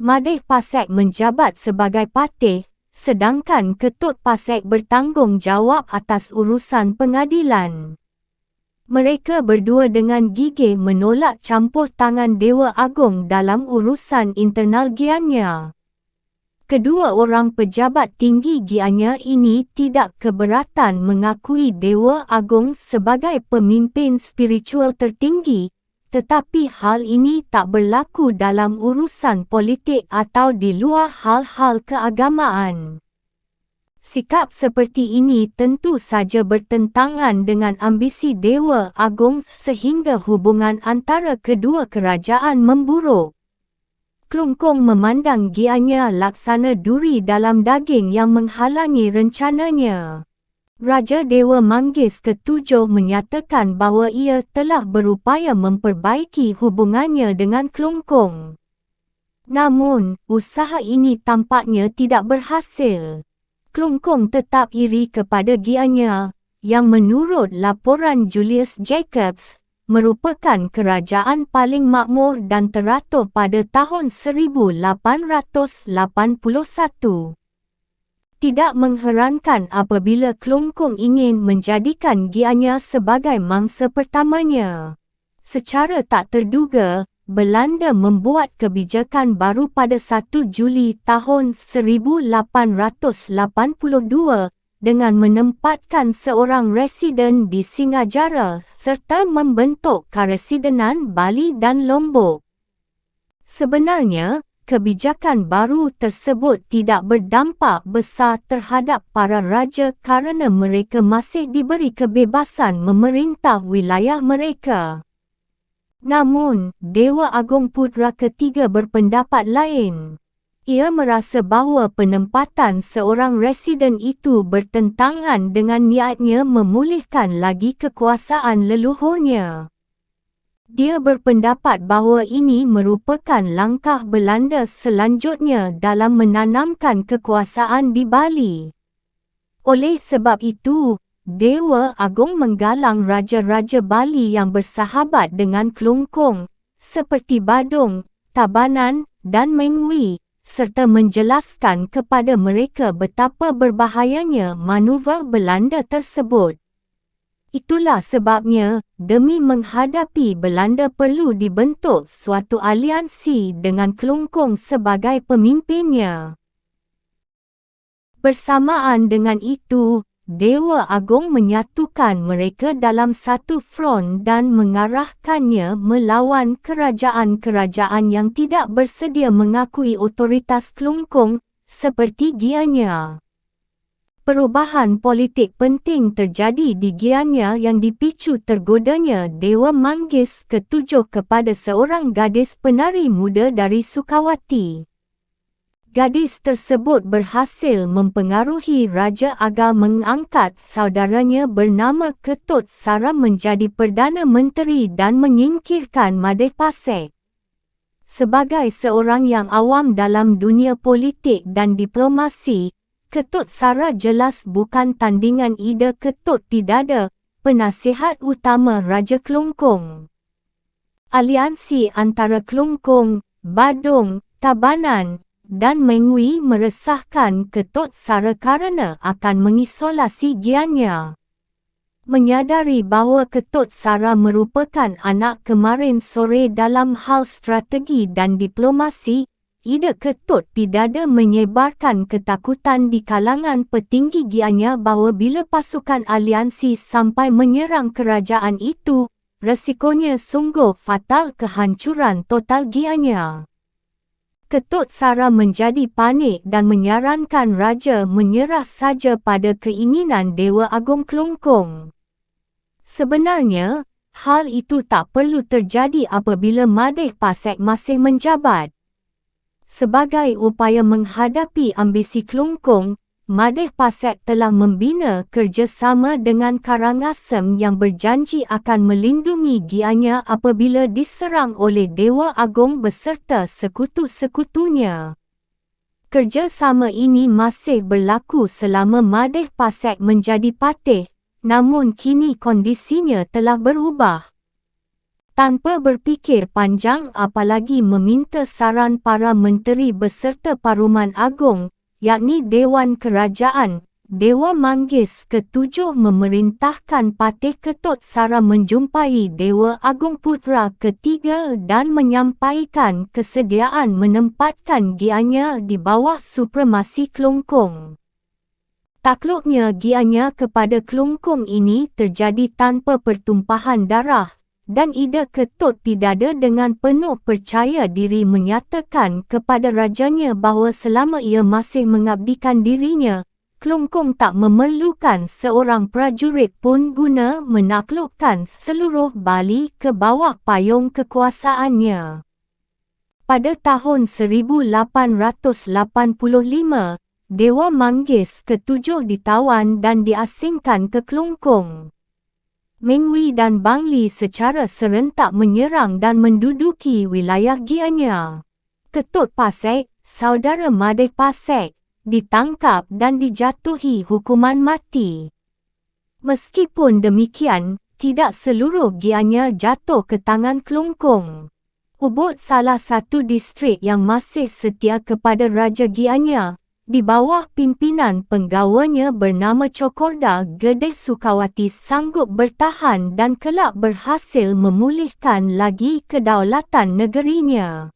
Madeh Pasek menjabat sebagai patih, sedangkan Ketut Pasek bertanggungjawab atas urusan pengadilan. Mereka berdua dengan gigih menolak campur tangan Dewa Agung dalam urusan internal Gianyar. Kedua orang pejabat tinggi Gianyar ini tidak keberatan mengakui Dewa Agung sebagai pemimpin spiritual tertinggi, tetapi hal ini tak berlaku dalam urusan politik atau di luar hal-hal keagamaan. Sikap seperti ini tentu saja bertentangan dengan ambisi Dewa Agung sehingga hubungan antara kedua kerajaan memburuk. Kelungkung memandang Gianyar laksana duri dalam daging yang menghalangi rencananya. Raja Dewa Manggis ke-7 menyatakan bahawa ia telah berupaya memperbaiki hubungannya dengan Kelungkung. Namun, usaha ini tampaknya tidak berhasil. Kelungkung tetap iri kepada Gianyar, yang menurut laporan Julius Jacobs, merupakan kerajaan paling makmur dan teratur pada tahun 1881. Tidak mengherankan apabila Kelungkung ingin menjadikan Gianyar sebagai mangsa pertamanya. Secara tak terduga, Belanda membuat kebijakan baru pada 1 Juli tahun 1882 dengan menempatkan seorang residen di Singajara serta membentuk Karesidenan Bali dan Lombok. Sebenarnya, kebijakan baru tersebut tidak berdampak besar terhadap para raja kerana mereka masih diberi kebebasan memerintah wilayah mereka. Namun, Dewa Agung Putra III berpendapat lain. Ia merasa bahawa penempatan seorang residen itu bertentangan dengan niatnya memulihkan lagi kekuasaan leluhurnya. Dia berpendapat bahawa ini merupakan langkah Belanda selanjutnya dalam menanamkan kekuasaan di Bali. Oleh sebab itu, Dewa Agung menggalang raja-raja Bali yang bersahabat dengan Kelungkung, seperti Badung, Tabanan, dan Mengwi, serta menjelaskan kepada mereka betapa berbahayanya manuver Belanda tersebut. Itulah sebabnya, demi menghadapi Belanda perlu dibentuk suatu aliansi dengan Kelungkung sebagai pemimpinnya. Bersamaan dengan itu, Dewa Agung menyatukan mereka dalam satu front dan mengarahkannya melawan kerajaan-kerajaan yang tidak bersedia mengakui otoritas Kelungkung, seperti Gianyar. Perubahan politik penting terjadi di Gianyar yang dipicu tergodanya Dewa Manggis ke-7 kepada seorang gadis penari muda dari Sukawati. Gadis tersebut berhasil mempengaruhi Raja agar mengangkat saudaranya bernama Ketut Sara menjadi Perdana Menteri dan menyingkirkan Madepasek. Sebagai seorang yang awam dalam dunia politik dan diplomasi, Ketut Sara jelas bukan tandingan Ida Ketut Pidada, penasihat utama Raja Kelungkung. Aliansi antara Kelungkung, Badung, Tabanan, dan Mengwi meresahkan Ketut Sara kerana akan mengisolasi Gianyar. Menyadari bahawa Ketut Sara merupakan anak kemarin sore dalam hal strategi dan diplomasi, Ida Ketut Pidada menyebarkan ketakutan di kalangan petinggi Gianyar bahawa bila pasukan aliansi sampai menyerang kerajaan itu, resikonya sungguh fatal kehancuran total Gianyar. Ketut Sara menjadi panik dan menyarankan Raja menyerah saja pada keinginan Dewa Agung Kelungkung. Sebenarnya, hal itu tak perlu terjadi apabila Madepasek masih menjabat. Sebagai upaya menghadapi ambisi Kelungkung, Madepasek telah membina kerjasama dengan Karangasem yang berjanji akan melindungi Gianyar apabila diserang oleh Dewa Agung beserta sekutu-sekutunya. Kerjasama ini masih berlaku selama Madepasek menjadi patih, namun kini kondisinya telah berubah. Tanpa berfikir panjang apalagi meminta saran para menteri beserta Paruman Agung, yakni Dewan Kerajaan, Dewa Manggis ke-7 memerintahkan Patih Ketut Sara menjumpai Dewa Agung Putra ke-3 dan menyampaikan kesediaan menempatkan Gianyar di bawah supremasi Kelungkung. Takluknya Gianyar kepada Kelungkung ini terjadi tanpa pertumpahan darah, dan Ida Ketut Pidada dengan penuh percaya diri menyatakan kepada rajanya bahawa selama ia masih mengabdikan dirinya, Kelungkung tak memerlukan seorang prajurit pun guna menaklukkan seluruh Bali ke bawah payung kekuasaannya. Pada tahun 1885, Dewa Manggis ke-7 ditawan dan diasingkan ke Kelungkung. Mengwi dan Bangli secara serentak menyerang dan menduduki wilayah Gianyar. Ketut Pasek, saudara Madepasek, ditangkap dan dijatuhi hukuman mati. Meskipun demikian, tidak seluruh Gianyar jatuh ke tangan Kelungkung. Ubud salah satu distrik yang masih setia kepada Raja Gianyar, di bawah pimpinan penggawanya bernama Cokorda Gede Sukawati sanggup bertahan dan kelak berhasil memulihkan lagi kedaulatan negerinya.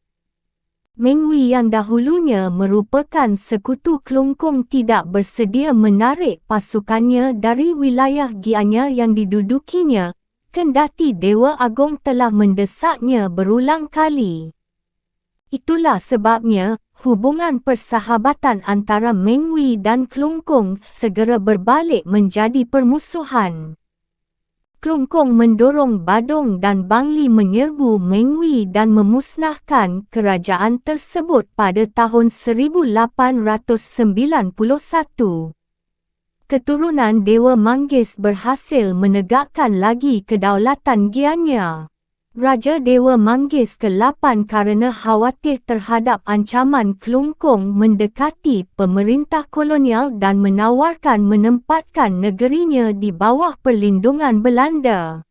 Mengwi yang dahulunya merupakan sekutu Kelungkung tidak bersedia menarik pasukannya dari wilayah Gianyar yang didudukinya, kendati Dewa Agung telah mendesaknya berulang kali. Itulah sebabnya, hubungan persahabatan antara Mengwi dan Kelungkung segera berbalik menjadi permusuhan. Kelungkung mendorong Badung dan Bangli menyerbu Mengwi dan memusnahkan kerajaan tersebut pada tahun 1891. Keturunan Dewa Manggis berhasil menegakkan lagi kedaulatan Gianyar. Raja Dewa Manggis ke-8 kerana khawatir terhadap ancaman Kelungkung mendekati pemerintah kolonial dan menawarkan menempatkan negerinya di bawah perlindungan Belanda.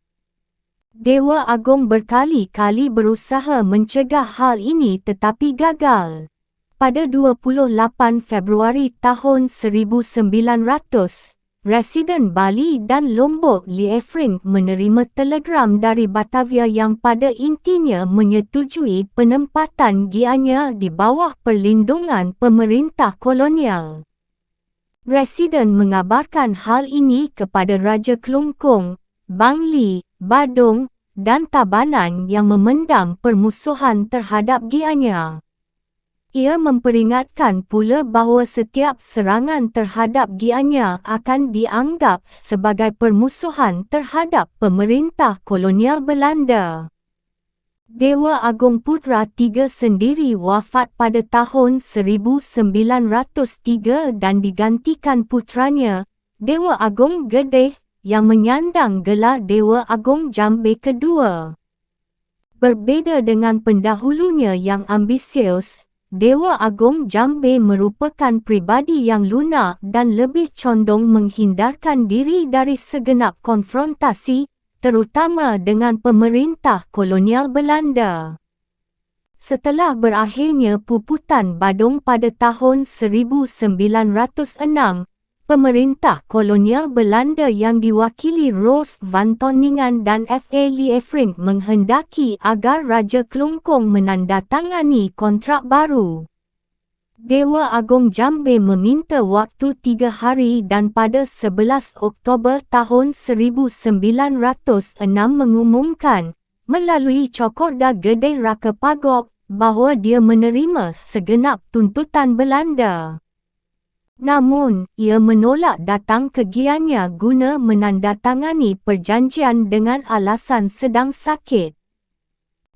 Dewa Agong berkali-kali berusaha mencegah hal ini tetapi gagal. Pada 28 Februari tahun 1900, Residen Bali dan Lombok Liefring menerima telegram dari Batavia yang pada intinya menyetujui penempatan Gianyar di bawah perlindungan pemerintah kolonial. Residen mengabarkan hal ini kepada Raja Kelungkung, Bangli, Badung, dan Tabanan yang memendam permusuhan terhadap Gianyar. Ia memperingatkan pula bahawa setiap serangan terhadap Gianyar akan dianggap sebagai permusuhan terhadap pemerintah kolonial Belanda. Dewa Agong Putra III sendiri wafat pada tahun 1903 dan digantikan putranya, Dewa Agong Gedeh, yang menyandang gelar Dewa Agong Jambe kedua. Berbeza dengan pendahulunya yang ambisius, Dewa Agong Jambe merupakan pribadi yang lunak dan lebih condong menghindarkan diri dari segenap konfrontasi, terutama dengan pemerintah kolonial Belanda. Setelah berakhirnya Puputan Badung pada tahun 1906, pemerintah kolonial Belanda yang diwakili Roos van Tonningen dan F.A. Liefring menghendaki agar Raja Kelungkung menandatangani kontrak baru. Dewa Agong Jambe meminta waktu 3 hari dan pada 11 Oktober tahun 1906 mengumumkan, melalui Cokorda Gedeh Raka Pagop, bahawa dia menerima segenap tuntutan Belanda. Namun, ia menolak datang ke Gianyar guna menandatangani perjanjian dengan alasan sedang sakit.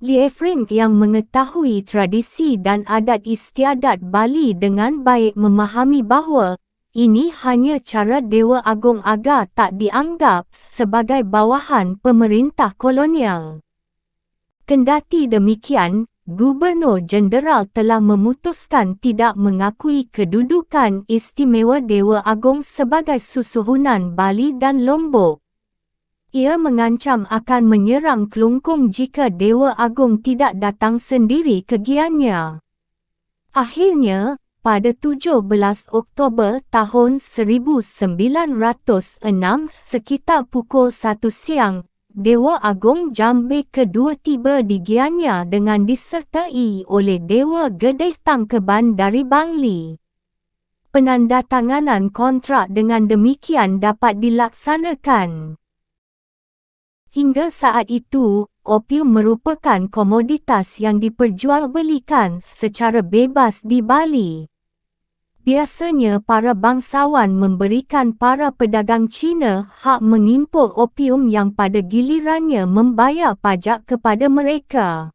Liefring yang mengetahui tradisi dan adat istiadat Bali dengan baik memahami bahawa ini hanya cara Dewa Agong agar tak dianggap sebagai bawahan pemerintah kolonial. Kendati demikian, Gubernur Jenderal telah memutuskan tidak mengakui kedudukan istimewa Dewa Agong sebagai susuhunan Bali dan Lombok. Ia mengancam akan menyerang Kelungkung jika Dewa Agong tidak datang sendiri ke Gianyar. Akhirnya, pada 17 Oktober tahun 1906 sekitar pukul 1 siang, Dewa Agong Jambe kedua tiba di Gianyar dengan disertai oleh Dewa Gedeh Tangkeban dari Bangli. Penandatanganan kontrak dengan demikian dapat dilaksanakan. Hingga saat itu, opium merupakan komoditas yang diperjualbelikan secara bebas di Bali. Biasanya para bangsawan memberikan para pedagang Cina hak mengimpor opium yang pada gilirannya membayar pajak kepada mereka.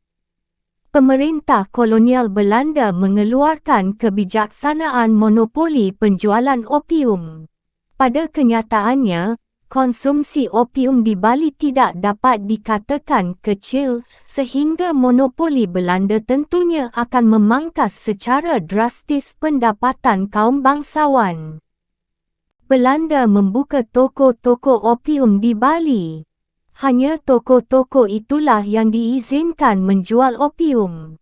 Pemerintah kolonial Belanda mengeluarkan kebijaksanaan monopoli penjualan opium. Pada kenyataannya, konsumsi opium di Bali tidak dapat dikatakan kecil, sehingga monopoli Belanda tentunya akan memangkas secara drastis pendapatan kaum bangsawan. Belanda membuka toko-toko opium di Bali. Hanya toko-toko itulah yang diizinkan menjual opium.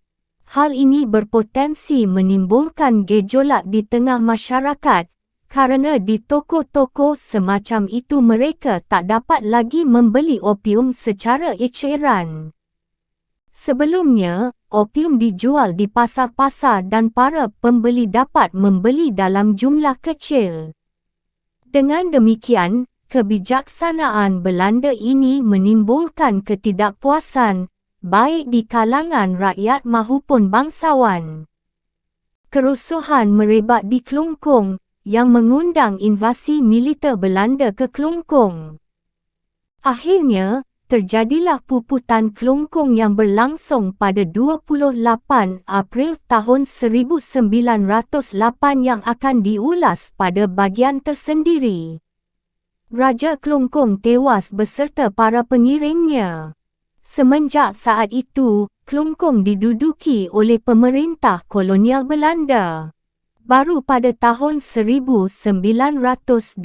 Hal ini berpotensi menimbulkan gejolak di tengah masyarakat, kerana di toko-toko semacam itu mereka tak dapat lagi membeli opium secara eceran. Sebelumnya, opium dijual di pasar-pasar dan para pembeli dapat membeli dalam jumlah kecil. Dengan demikian, kebijaksanaan Belanda ini menimbulkan ketidakpuasan, baik di kalangan rakyat maupun bangsawan. Kerusuhan merebak di Kelungkung, yang mengundang invasi militer Belanda ke Kelungkung. Akhirnya, terjadilah Puputan Kelungkung yang berlangsung pada 28 April tahun 1908 yang akan diulas pada bahagian tersendiri. Raja Kelungkung tewas beserta para pengiringnya. Semenjak saat itu, Klungkung diduduki oleh pemerintah kolonial Belanda. Baru pada tahun 1929,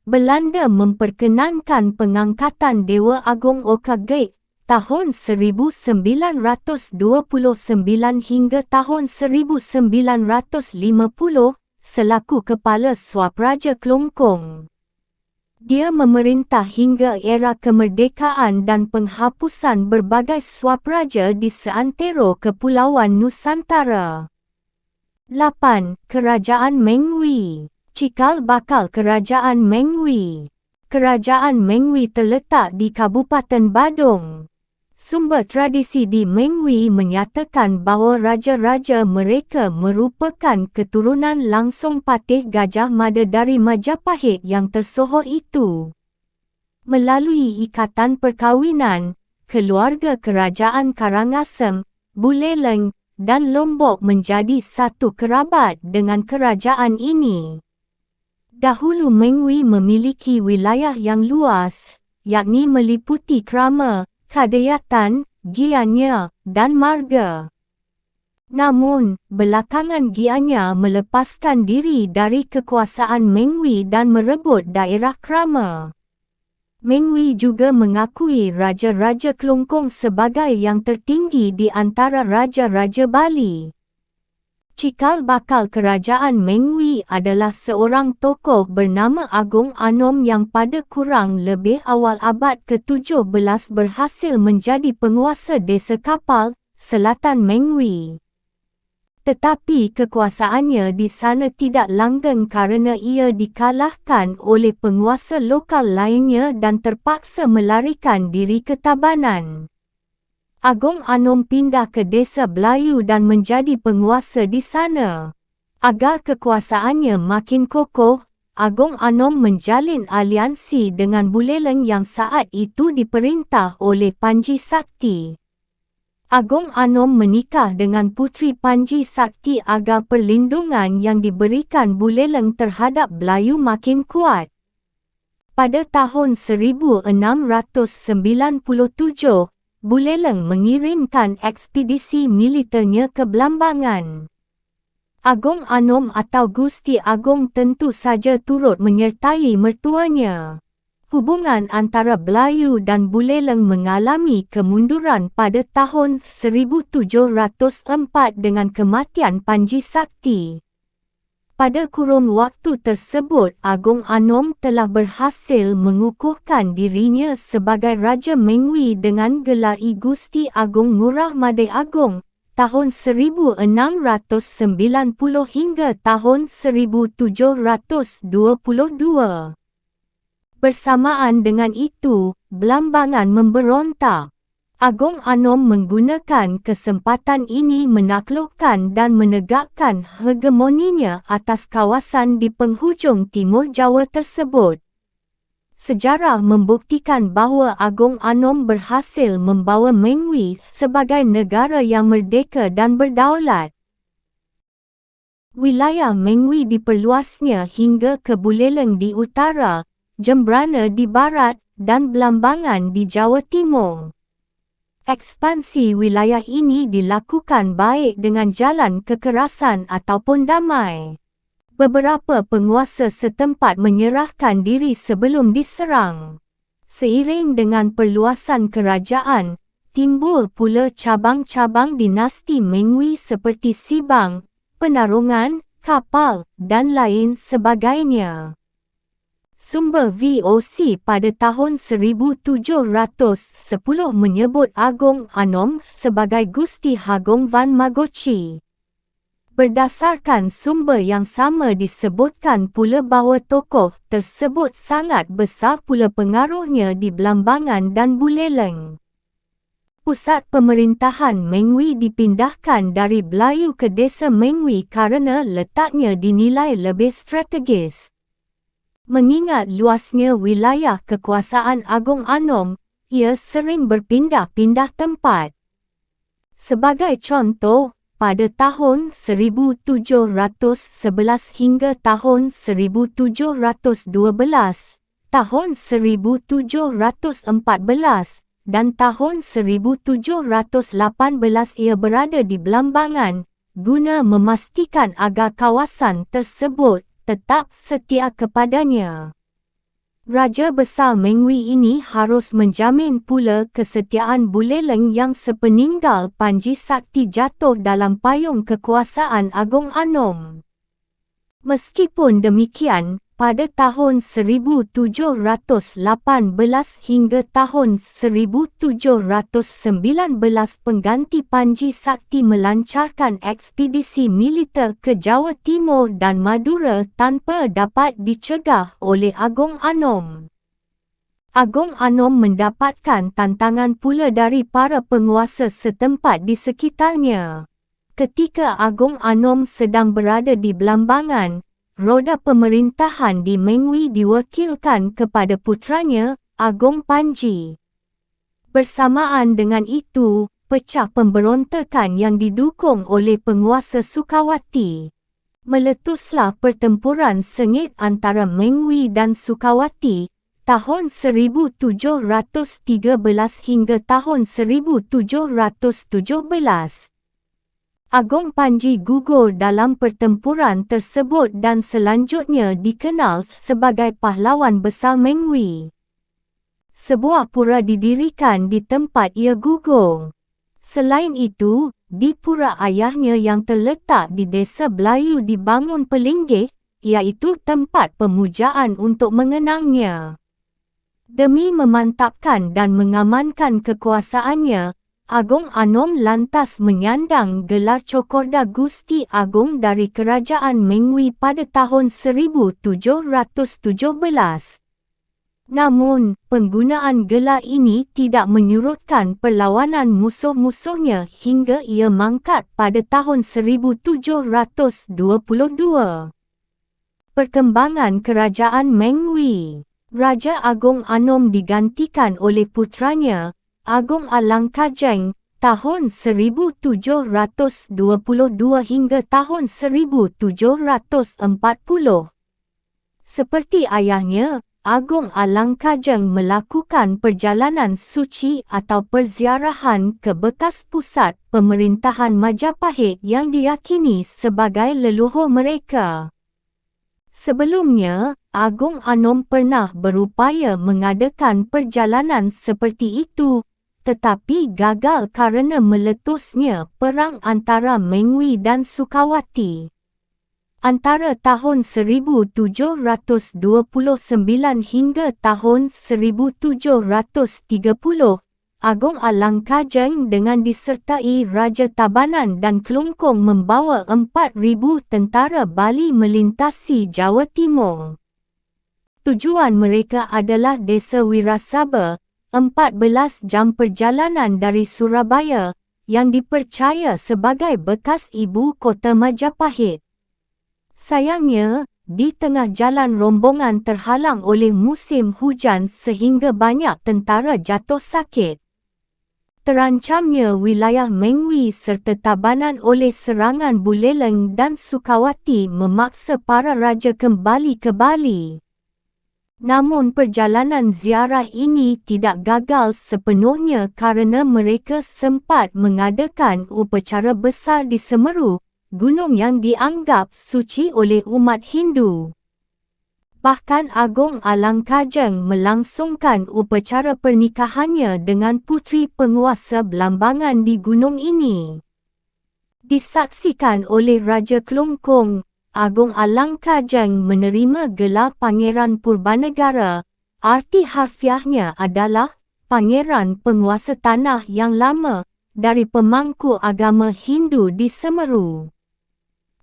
Belanda memperkenankan pengangkatan Dewa Agung Okagek tahun 1929 hingga tahun 1950 selaku Kepala Swapraja Klungkung. Dia memerintah hingga era kemerdekaan dan penghapusan berbagai swapraja di seantero Kepulauan Nusantara. 8. Kerajaan Mengwi. Cikal bakal Kerajaan Mengwi. Kerajaan Mengwi terletak di Kabupaten Badung. Sumber tradisi di Mengwi menyatakan bahawa raja-raja mereka merupakan keturunan langsung Patih Gajah Mada dari Majapahit yang tersohor itu. Melalui ikatan perkahwinan, keluarga kerajaan Karangasem, Buleleng, dan Lombok menjadi satu kerabat dengan kerajaan ini. Dahulu Mengwi memiliki wilayah yang luas, yakni meliputi Krama, Kadayatan, Gianyar, dan Marga. Namun, belakangan Gianyar melepaskan diri dari kekuasaan Mengwi dan merebut daerah Krama. Mengwi juga mengakui Raja-Raja Klungkung sebagai yang tertinggi di antara Raja-Raja Bali. Cikal bakal kerajaan Mengwi adalah seorang tokoh bernama Agung Anom yang pada kurang lebih awal abad ke-17 berhasil menjadi penguasa desa Kapal, Selatan Mengwi. Tetapi kekuasaannya di sana tidak langgeng kerana ia dikalahkan oleh penguasa lokal lainnya dan terpaksa melarikan diri ke Tabanan. Agung Anom pindah ke Desa Belayu dan menjadi penguasa di sana. Agar kekuasaannya makin kokoh, Agung Anom menjalin aliansi dengan Buleleng yang saat itu diperintah oleh Panji Sakti. Agung Anom menikah dengan puteri Panji Sakti agar perlindungan yang diberikan Buleleng terhadap Belayu makin kuat. Pada tahun 1697, Buleleng mengirimkan ekspedisi militernya ke Blambangan. Agung Anom atau Gusti Agung tentu saja turut menyertai mertuanya. Hubungan antara Belayu dan Buleleng mengalami kemunduran pada tahun 1704 dengan kematian Panji Sakti. Pada kurun waktu tersebut, Agung Anom telah berhasil mengukuhkan dirinya sebagai Raja Mengwi dengan gelar I Gusti Agung Ngurah Madai Agung tahun 1690 hingga tahun 1722. Bersamaan dengan itu, Blambangan memberontak. Agung Anom menggunakan kesempatan ini menaklukkan dan menegakkan hegemoninya atas kawasan di penghujung timur Jawa tersebut. Sejarah membuktikan bahawa Agung Anom berhasil membawa Mengwi sebagai negara yang merdeka dan berdaulat. Wilayah Mengwi diperluasnya hingga ke Buleleng di utara, Jembrana di barat, dan Blambangan di Jawa Timur. Ekspansi wilayah ini dilakukan baik dengan jalan kekerasan ataupun damai. Beberapa penguasa setempat menyerahkan diri sebelum diserang. Seiring dengan perluasan kerajaan, timbul pula cabang-cabang dinasti Mengwi seperti Sibang, Penarungan, Kapal, dan lain sebagainya. Sumber VOC pada tahun 1710 menyebut Agung Anom sebagai Gusti Agung Van Magochi. Berdasarkan sumber yang sama disebutkan pula bahawa tokoh tersebut sangat besar pula pengaruhnya di Blambangan dan Buleleng. Pusat pemerintahan Mengwi dipindahkan dari Belayu ke Desa Mengwi kerana letaknya dinilai lebih strategis. Mengingat luasnya wilayah kekuasaan Agung Anom, ia sering berpindah-pindah tempat. Sebagai contoh, pada tahun 1711 hingga tahun 1712, tahun 1714, dan tahun 1718 ia berada di Belambangan, guna memastikan agar kawasan tersebut tetap setia kepadanya. Raja Besar Mengwi ini harus menjamin pula kesetiaan Buleleng yang sepeninggal Panji Sakti jatuh dalam payung kekuasaan Agong Anom. Meskipun demikian, pada tahun 1718 hingga tahun 1719 pengganti Panji Sakti melancarkan ekspedisi militer ke Jawa Timur dan Madura tanpa dapat dicegah oleh Agong Anom. Agong Anom mendapatkan tantangan pula dari para penguasa setempat di sekitarnya. Ketika Agong Anom sedang berada di Belambangan, roda pemerintahan di Mengwi diwakilkan kepada putranya, Agong Panji. Bersamaan dengan itu, pecah pemberontakan yang didukung oleh penguasa Sukawati. Meletuslah pertempuran sengit antara Mengwi dan Sukawati, tahun 1713 hingga tahun 1717. Agong Panji gugur dalam pertempuran tersebut dan selanjutnya dikenal sebagai pahlawan besar Mengwi. Sebuah pura didirikan di tempat ia gugur. Selain itu, di pura ayahnya yang terletak di Desa Belayu dibangun pelinggih, iaitu tempat pemujaan untuk mengenangnya. Demi memantapkan dan mengamankan kekuasaannya, Agong Anom lantas menyandang gelar Cokorda Gusti Agung dari Kerajaan Mengwi pada tahun 1717. Namun, penggunaan gelar ini tidak menyurutkan perlawanan musuh-musuhnya hingga ia mangkat pada tahun 1722. Perkembangan Kerajaan Mengwi. Raja Agong Anom digantikan oleh putranya, Agong Alangkajeng, tahun 1722 hingga tahun 1740. Seperti ayahnya, Agong Alangkajeng melakukan perjalanan suci atau perziarahan ke bekas pusat pemerintahan Majapahit yang diyakini sebagai leluhur mereka. Sebelumnya, Agong Anom pernah berupaya mengadakan perjalanan seperti itu, tetapi gagal kerana meletusnya perang antara Mengwi dan Sukawati. Antara tahun 1729 hingga tahun 1730, Agong Alangkajeng dengan disertai Raja Tabanan dan Kelungkung membawa 4,000 tentara Bali melintasi Jawa Timur. Tujuan mereka adalah Desa Wirasaba, 14 jam perjalanan dari Surabaya, yang dipercaya sebagai bekas ibu kota Majapahit. Sayangnya, di tengah jalan rombongan terhalang oleh musim hujan sehingga banyak tentara jatuh sakit. Terancamnya wilayah Mengwi serta Tabanan oleh serangan Buleleng dan Sukawati memaksa para raja kembali ke Bali. Namun perjalanan ziarah ini tidak gagal sepenuhnya kerana mereka sempat mengadakan upacara besar di Semeru, gunung yang dianggap suci oleh umat Hindu. Bahkan Agong Alangkajeng melangsungkan upacara pernikahannya dengan puteri penguasa Belambangan di gunung ini. Disaksikan oleh Raja Kelungkung, Agong Alangkajeng menerima gelar Pangeran Purbanegara. Arti harfiahnya adalah Pangeran Penguasa Tanah yang Lama dari pemangku agama Hindu di Semeru.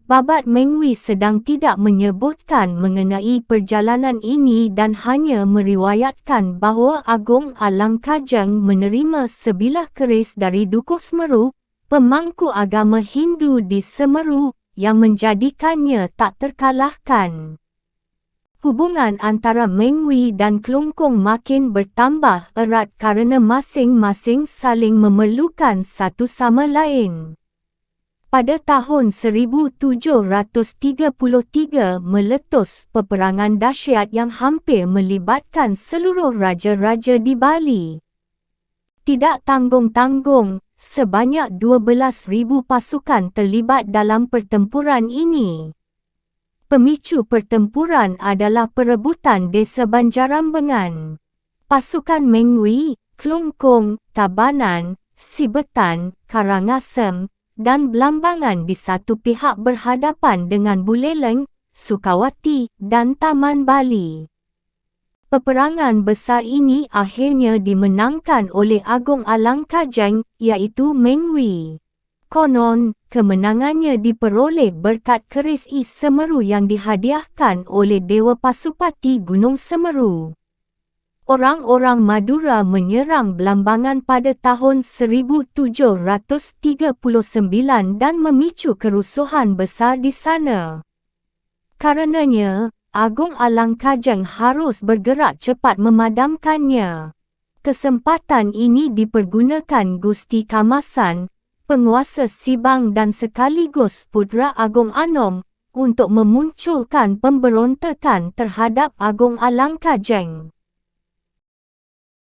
Babat Mengwi sedang tidak menyebutkan mengenai perjalanan ini dan hanya meriwayatkan bahawa Agong Alangkajeng menerima sebilah keris dari Dukuh Semeru, pemangku agama Hindu di Semeru, yang menjadikannya tak terkalahkan. Hubungan antara Mengwi dan Kelungkung makin bertambah erat kerana masing-masing saling memerlukan satu sama lain. Pada tahun 1733 meletus peperangan dahsyat yang hampir melibatkan seluruh raja-raja di Bali. Tidak tanggung-tanggung, sebanyak 12,000 pasukan terlibat dalam pertempuran ini. Pemicu pertempuran adalah perebutan desa Banjarambengan. Pasukan Mengwi, Klungkung, Tabanan, Sibetan, Karangasem, dan Blambangan di satu pihak berhadapan dengan Buleleng, Sukawati, dan Taman Bali. Peperangan besar ini akhirnya dimenangkan oleh Agong Alangkajeng, iaitu Mengwi. Konon, kemenangannya diperoleh berkat keris is Semeru yang dihadiahkan oleh Dewa Pasupati Gunung Semeru. Orang-orang Madura menyerang Blambangan pada tahun 1739 dan memicu kerusuhan besar di sana. Karenanya, Agong Alangkajeng harus bergerak cepat memadamkannya. Kesempatan ini dipergunakan Gusti Kamasan, penguasa Sibang dan sekaligus putera Agong Anom, untuk memunculkan pemberontakan terhadap Agong Alangkajeng.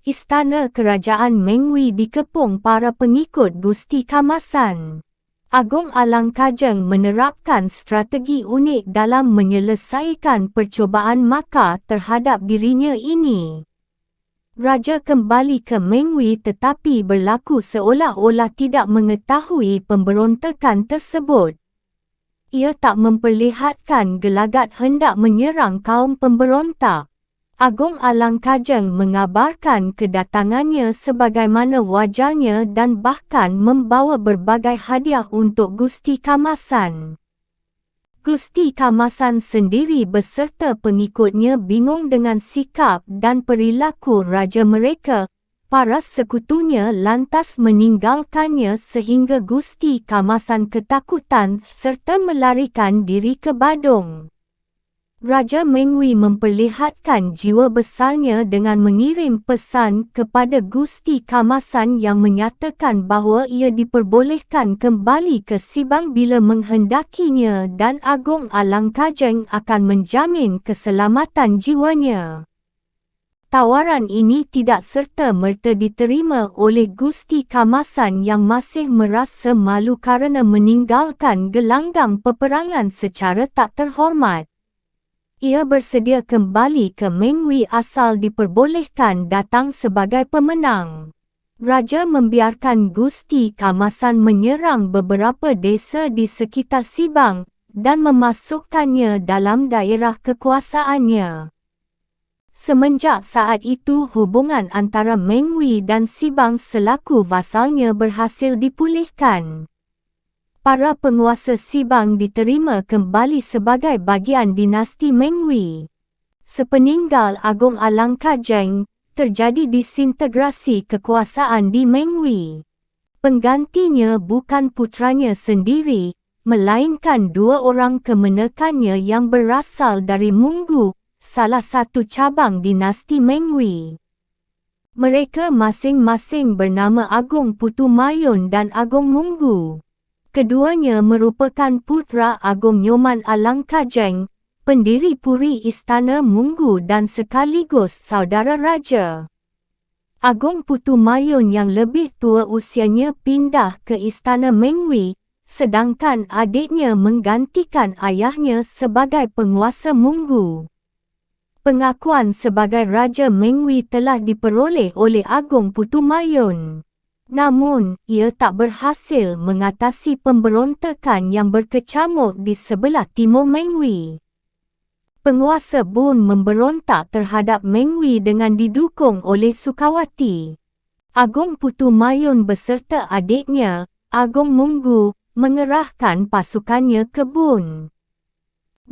Istana Kerajaan Mengwi dikepung para pengikut Gusti Kamasan. Agong Alangkajeng menerapkan strategi unik dalam menyelesaikan percubaan makar terhadap dirinya ini. Raja kembali ke Mengwi tetapi berlaku seolah-olah tidak mengetahui pemberontakan tersebut. Ia tak memperlihatkan gelagat hendak menyerang kaum pemberontak. Agong Alangkajeng mengabarkan kedatangannya sebagaimana wajarnya dan bahkan membawa berbagai hadiah untuk Gusti Kamasan. Gusti Kamasan sendiri beserta pengikutnya bingung dengan sikap dan perilaku raja mereka. Para sekutunya lantas meninggalkannya sehingga Gusti Kamasan ketakutan serta melarikan diri ke Badung. Raja Mengwi memperlihatkan jiwa besarnya dengan mengirim pesan kepada Gusti Kamasan yang menyatakan bahawa ia diperbolehkan kembali ke Sibang bila menghendakinya dan Agong Alangkajeng akan menjamin keselamatan jiwanya. Tawaran ini tidak serta-merta diterima oleh Gusti Kamasan yang masih merasa malu kerana meninggalkan gelanggang peperangan secara tak terhormat. Ia bersedia kembali ke Mengwi asal diperbolehkan datang sebagai pemenang. Raja membiarkan Gusti Kamasan menyerang beberapa desa di sekitar Sibang dan memasukkannya dalam daerah kekuasaannya. Semenjak saat itu hubungan antara Mengwi dan Sibang selaku vasalnya berhasil dipulihkan. Para penguasa Sibang diterima kembali sebagai bagian dinasti Mengwi. Sepeninggal Agong Alangkajeng, terjadi disintegrasi kekuasaan di Mengwi. Penggantinya bukan putranya sendiri, melainkan dua orang kemenakannya yang berasal dari Munggu, salah satu cabang dinasti Mengwi. Mereka masing-masing bernama Agong Putumayun dan Agong Munggu. Keduanya merupakan putera Agong Nyoman Alangkajeng, pendiri Puri Istana Munggu dan sekaligus saudara raja. Agong Putumayun yang lebih tua usianya pindah ke Istana Mengwi, sedangkan adiknya menggantikan ayahnya sebagai penguasa Munggu. Pengakuan sebagai Raja Mengwi telah diperoleh oleh Agong Putumayun. Namun, ia tak berhasil mengatasi pemberontakan yang berkecamuk di sebelah timur Mengwi. Penguasa Bun memberontak terhadap Mengwi dengan didukung oleh Sukawati. Agong Putumayun beserta adiknya, Agong Munggu, mengerahkan pasukannya ke Bun.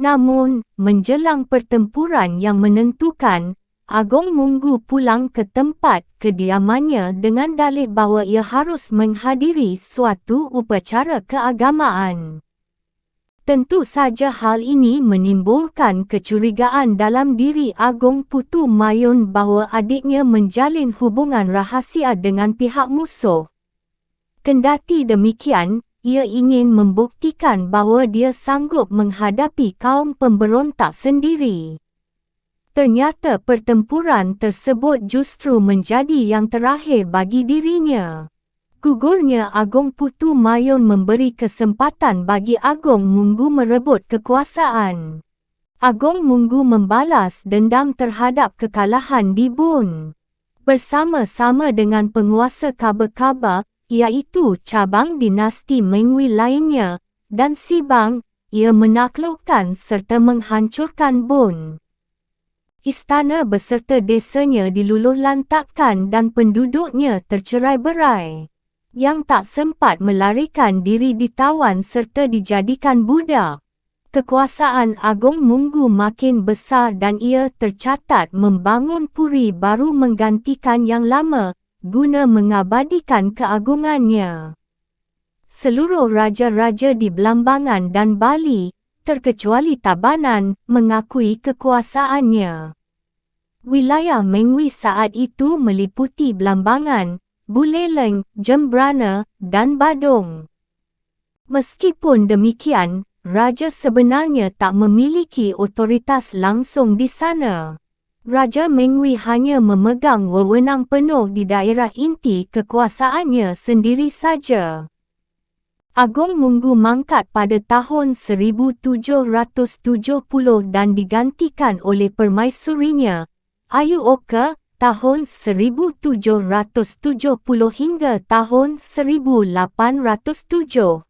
Namun, menjelang pertempuran yang menentukan, Agong Munggu pulang ke tempat kediamannya dengan dalih bahawa ia harus menghadiri suatu upacara keagamaan. Tentu saja hal ini menimbulkan kecurigaan dalam diri Agong Putumayun bahawa adiknya menjalin hubungan rahsia dengan pihak musuh. Kendati demikian, ia ingin membuktikan bahawa dia sanggup menghadapi kaum pemberontak sendiri. Ternyata pertempuran tersebut justru menjadi yang terakhir bagi dirinya. Gugurnya Agong Putu Mayun memberi kesempatan bagi Agong Munggu merebut kekuasaan. Agong Munggu membalas dendam terhadap kekalahan di Bun. Bersama-sama dengan penguasa Kaba-Kaba, iaitu cabang dinasti Mengwi lainnya, dan Sibang, ia menaklukkan serta menghancurkan Bun. Istana beserta desanya diluluhlantakkan dan penduduknya tercerai-berai. Yang tak sempat melarikan diri ditawan serta dijadikan budak. Kekuasaan Agong Munggu makin besar dan ia tercatat membangun puri baru menggantikan yang lama, guna mengabadikan keagungannya. Seluruh raja-raja di Belambangan dan Bali, terkecuali Tabanan, mengakui kekuasaannya. Wilayah Mengwi saat itu meliputi Belambangan, Buleleng, Jembrana, dan Badung. Meskipun demikian, raja sebenarnya tak memiliki otoritas langsung di sana. Raja Mengwi hanya memegang wewenang penuh di daerah inti kekuasaannya sendiri saja. Agong Munggu mangkat pada tahun 1770 dan digantikan oleh permaisurinya, Ayu Oka, tahun 1770 hingga tahun 1807.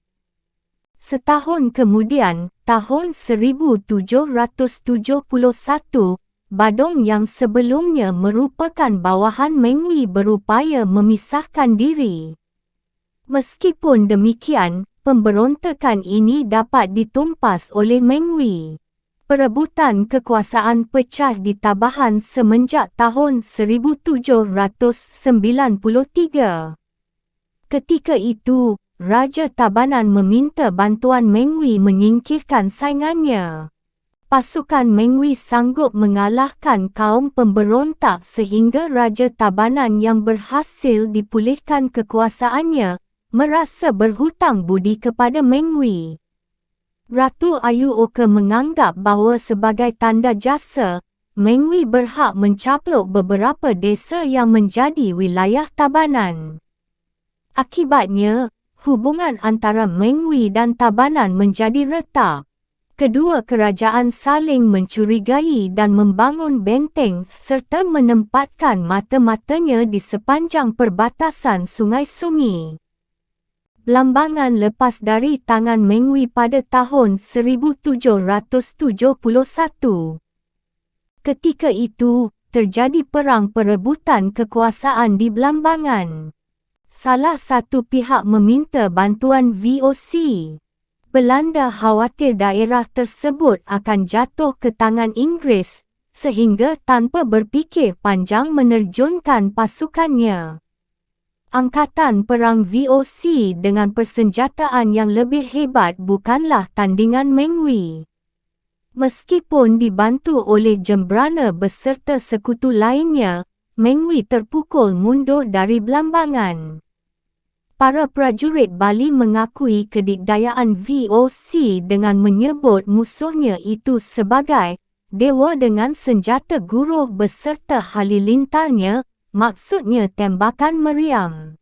Setahun kemudian, tahun 1771, Badung yang sebelumnya merupakan bawahan Mengwi berupaya memisahkan diri. Meskipun demikian, pemberontakan ini dapat ditumpas oleh Mengwi. Perebutan kekuasaan pecah di Tabahan semenjak tahun 1793. Ketika itu, Raja Tabanan meminta bantuan Mengwi menyingkirkan saingannya. Pasukan Mengwi sanggup mengalahkan kaum pemberontak sehingga Raja Tabanan yang berhasil dipulihkan kekuasaannya, merasa berhutang budi kepada Mengwi. Ratu Ayu Oka menganggap bahawa sebagai tanda jasa, Mengwi berhak mencaplok beberapa desa yang menjadi wilayah Tabanan. Akibatnya, hubungan antara Mengwi dan Tabanan menjadi retak. Kedua kerajaan saling mencurigai dan membangun benteng serta menempatkan mata-matanya di sepanjang perbatasan sungai-sungai. Belambangan lepas dari tangan Mengwi pada tahun 1771. Ketika itu, terjadi perang perebutan kekuasaan di Belambangan. Salah satu pihak meminta bantuan VOC. Belanda khawatir daerah tersebut akan jatuh ke tangan Inggeris, sehingga tanpa berfikir panjang menerjunkan pasukannya. Angkatan perang VOC dengan persenjataan yang lebih hebat bukanlah tandingan Mengwi. Meskipun dibantu oleh Jembrana beserta sekutu lainnya, Mengwi terpukul mundur dari Belambangan. Para prajurit Bali mengakui kedikdayaan VOC dengan menyebut musuhnya itu sebagai dewa dengan senjata guruh beserta halilintarnya, maksudnya tembakan meriam.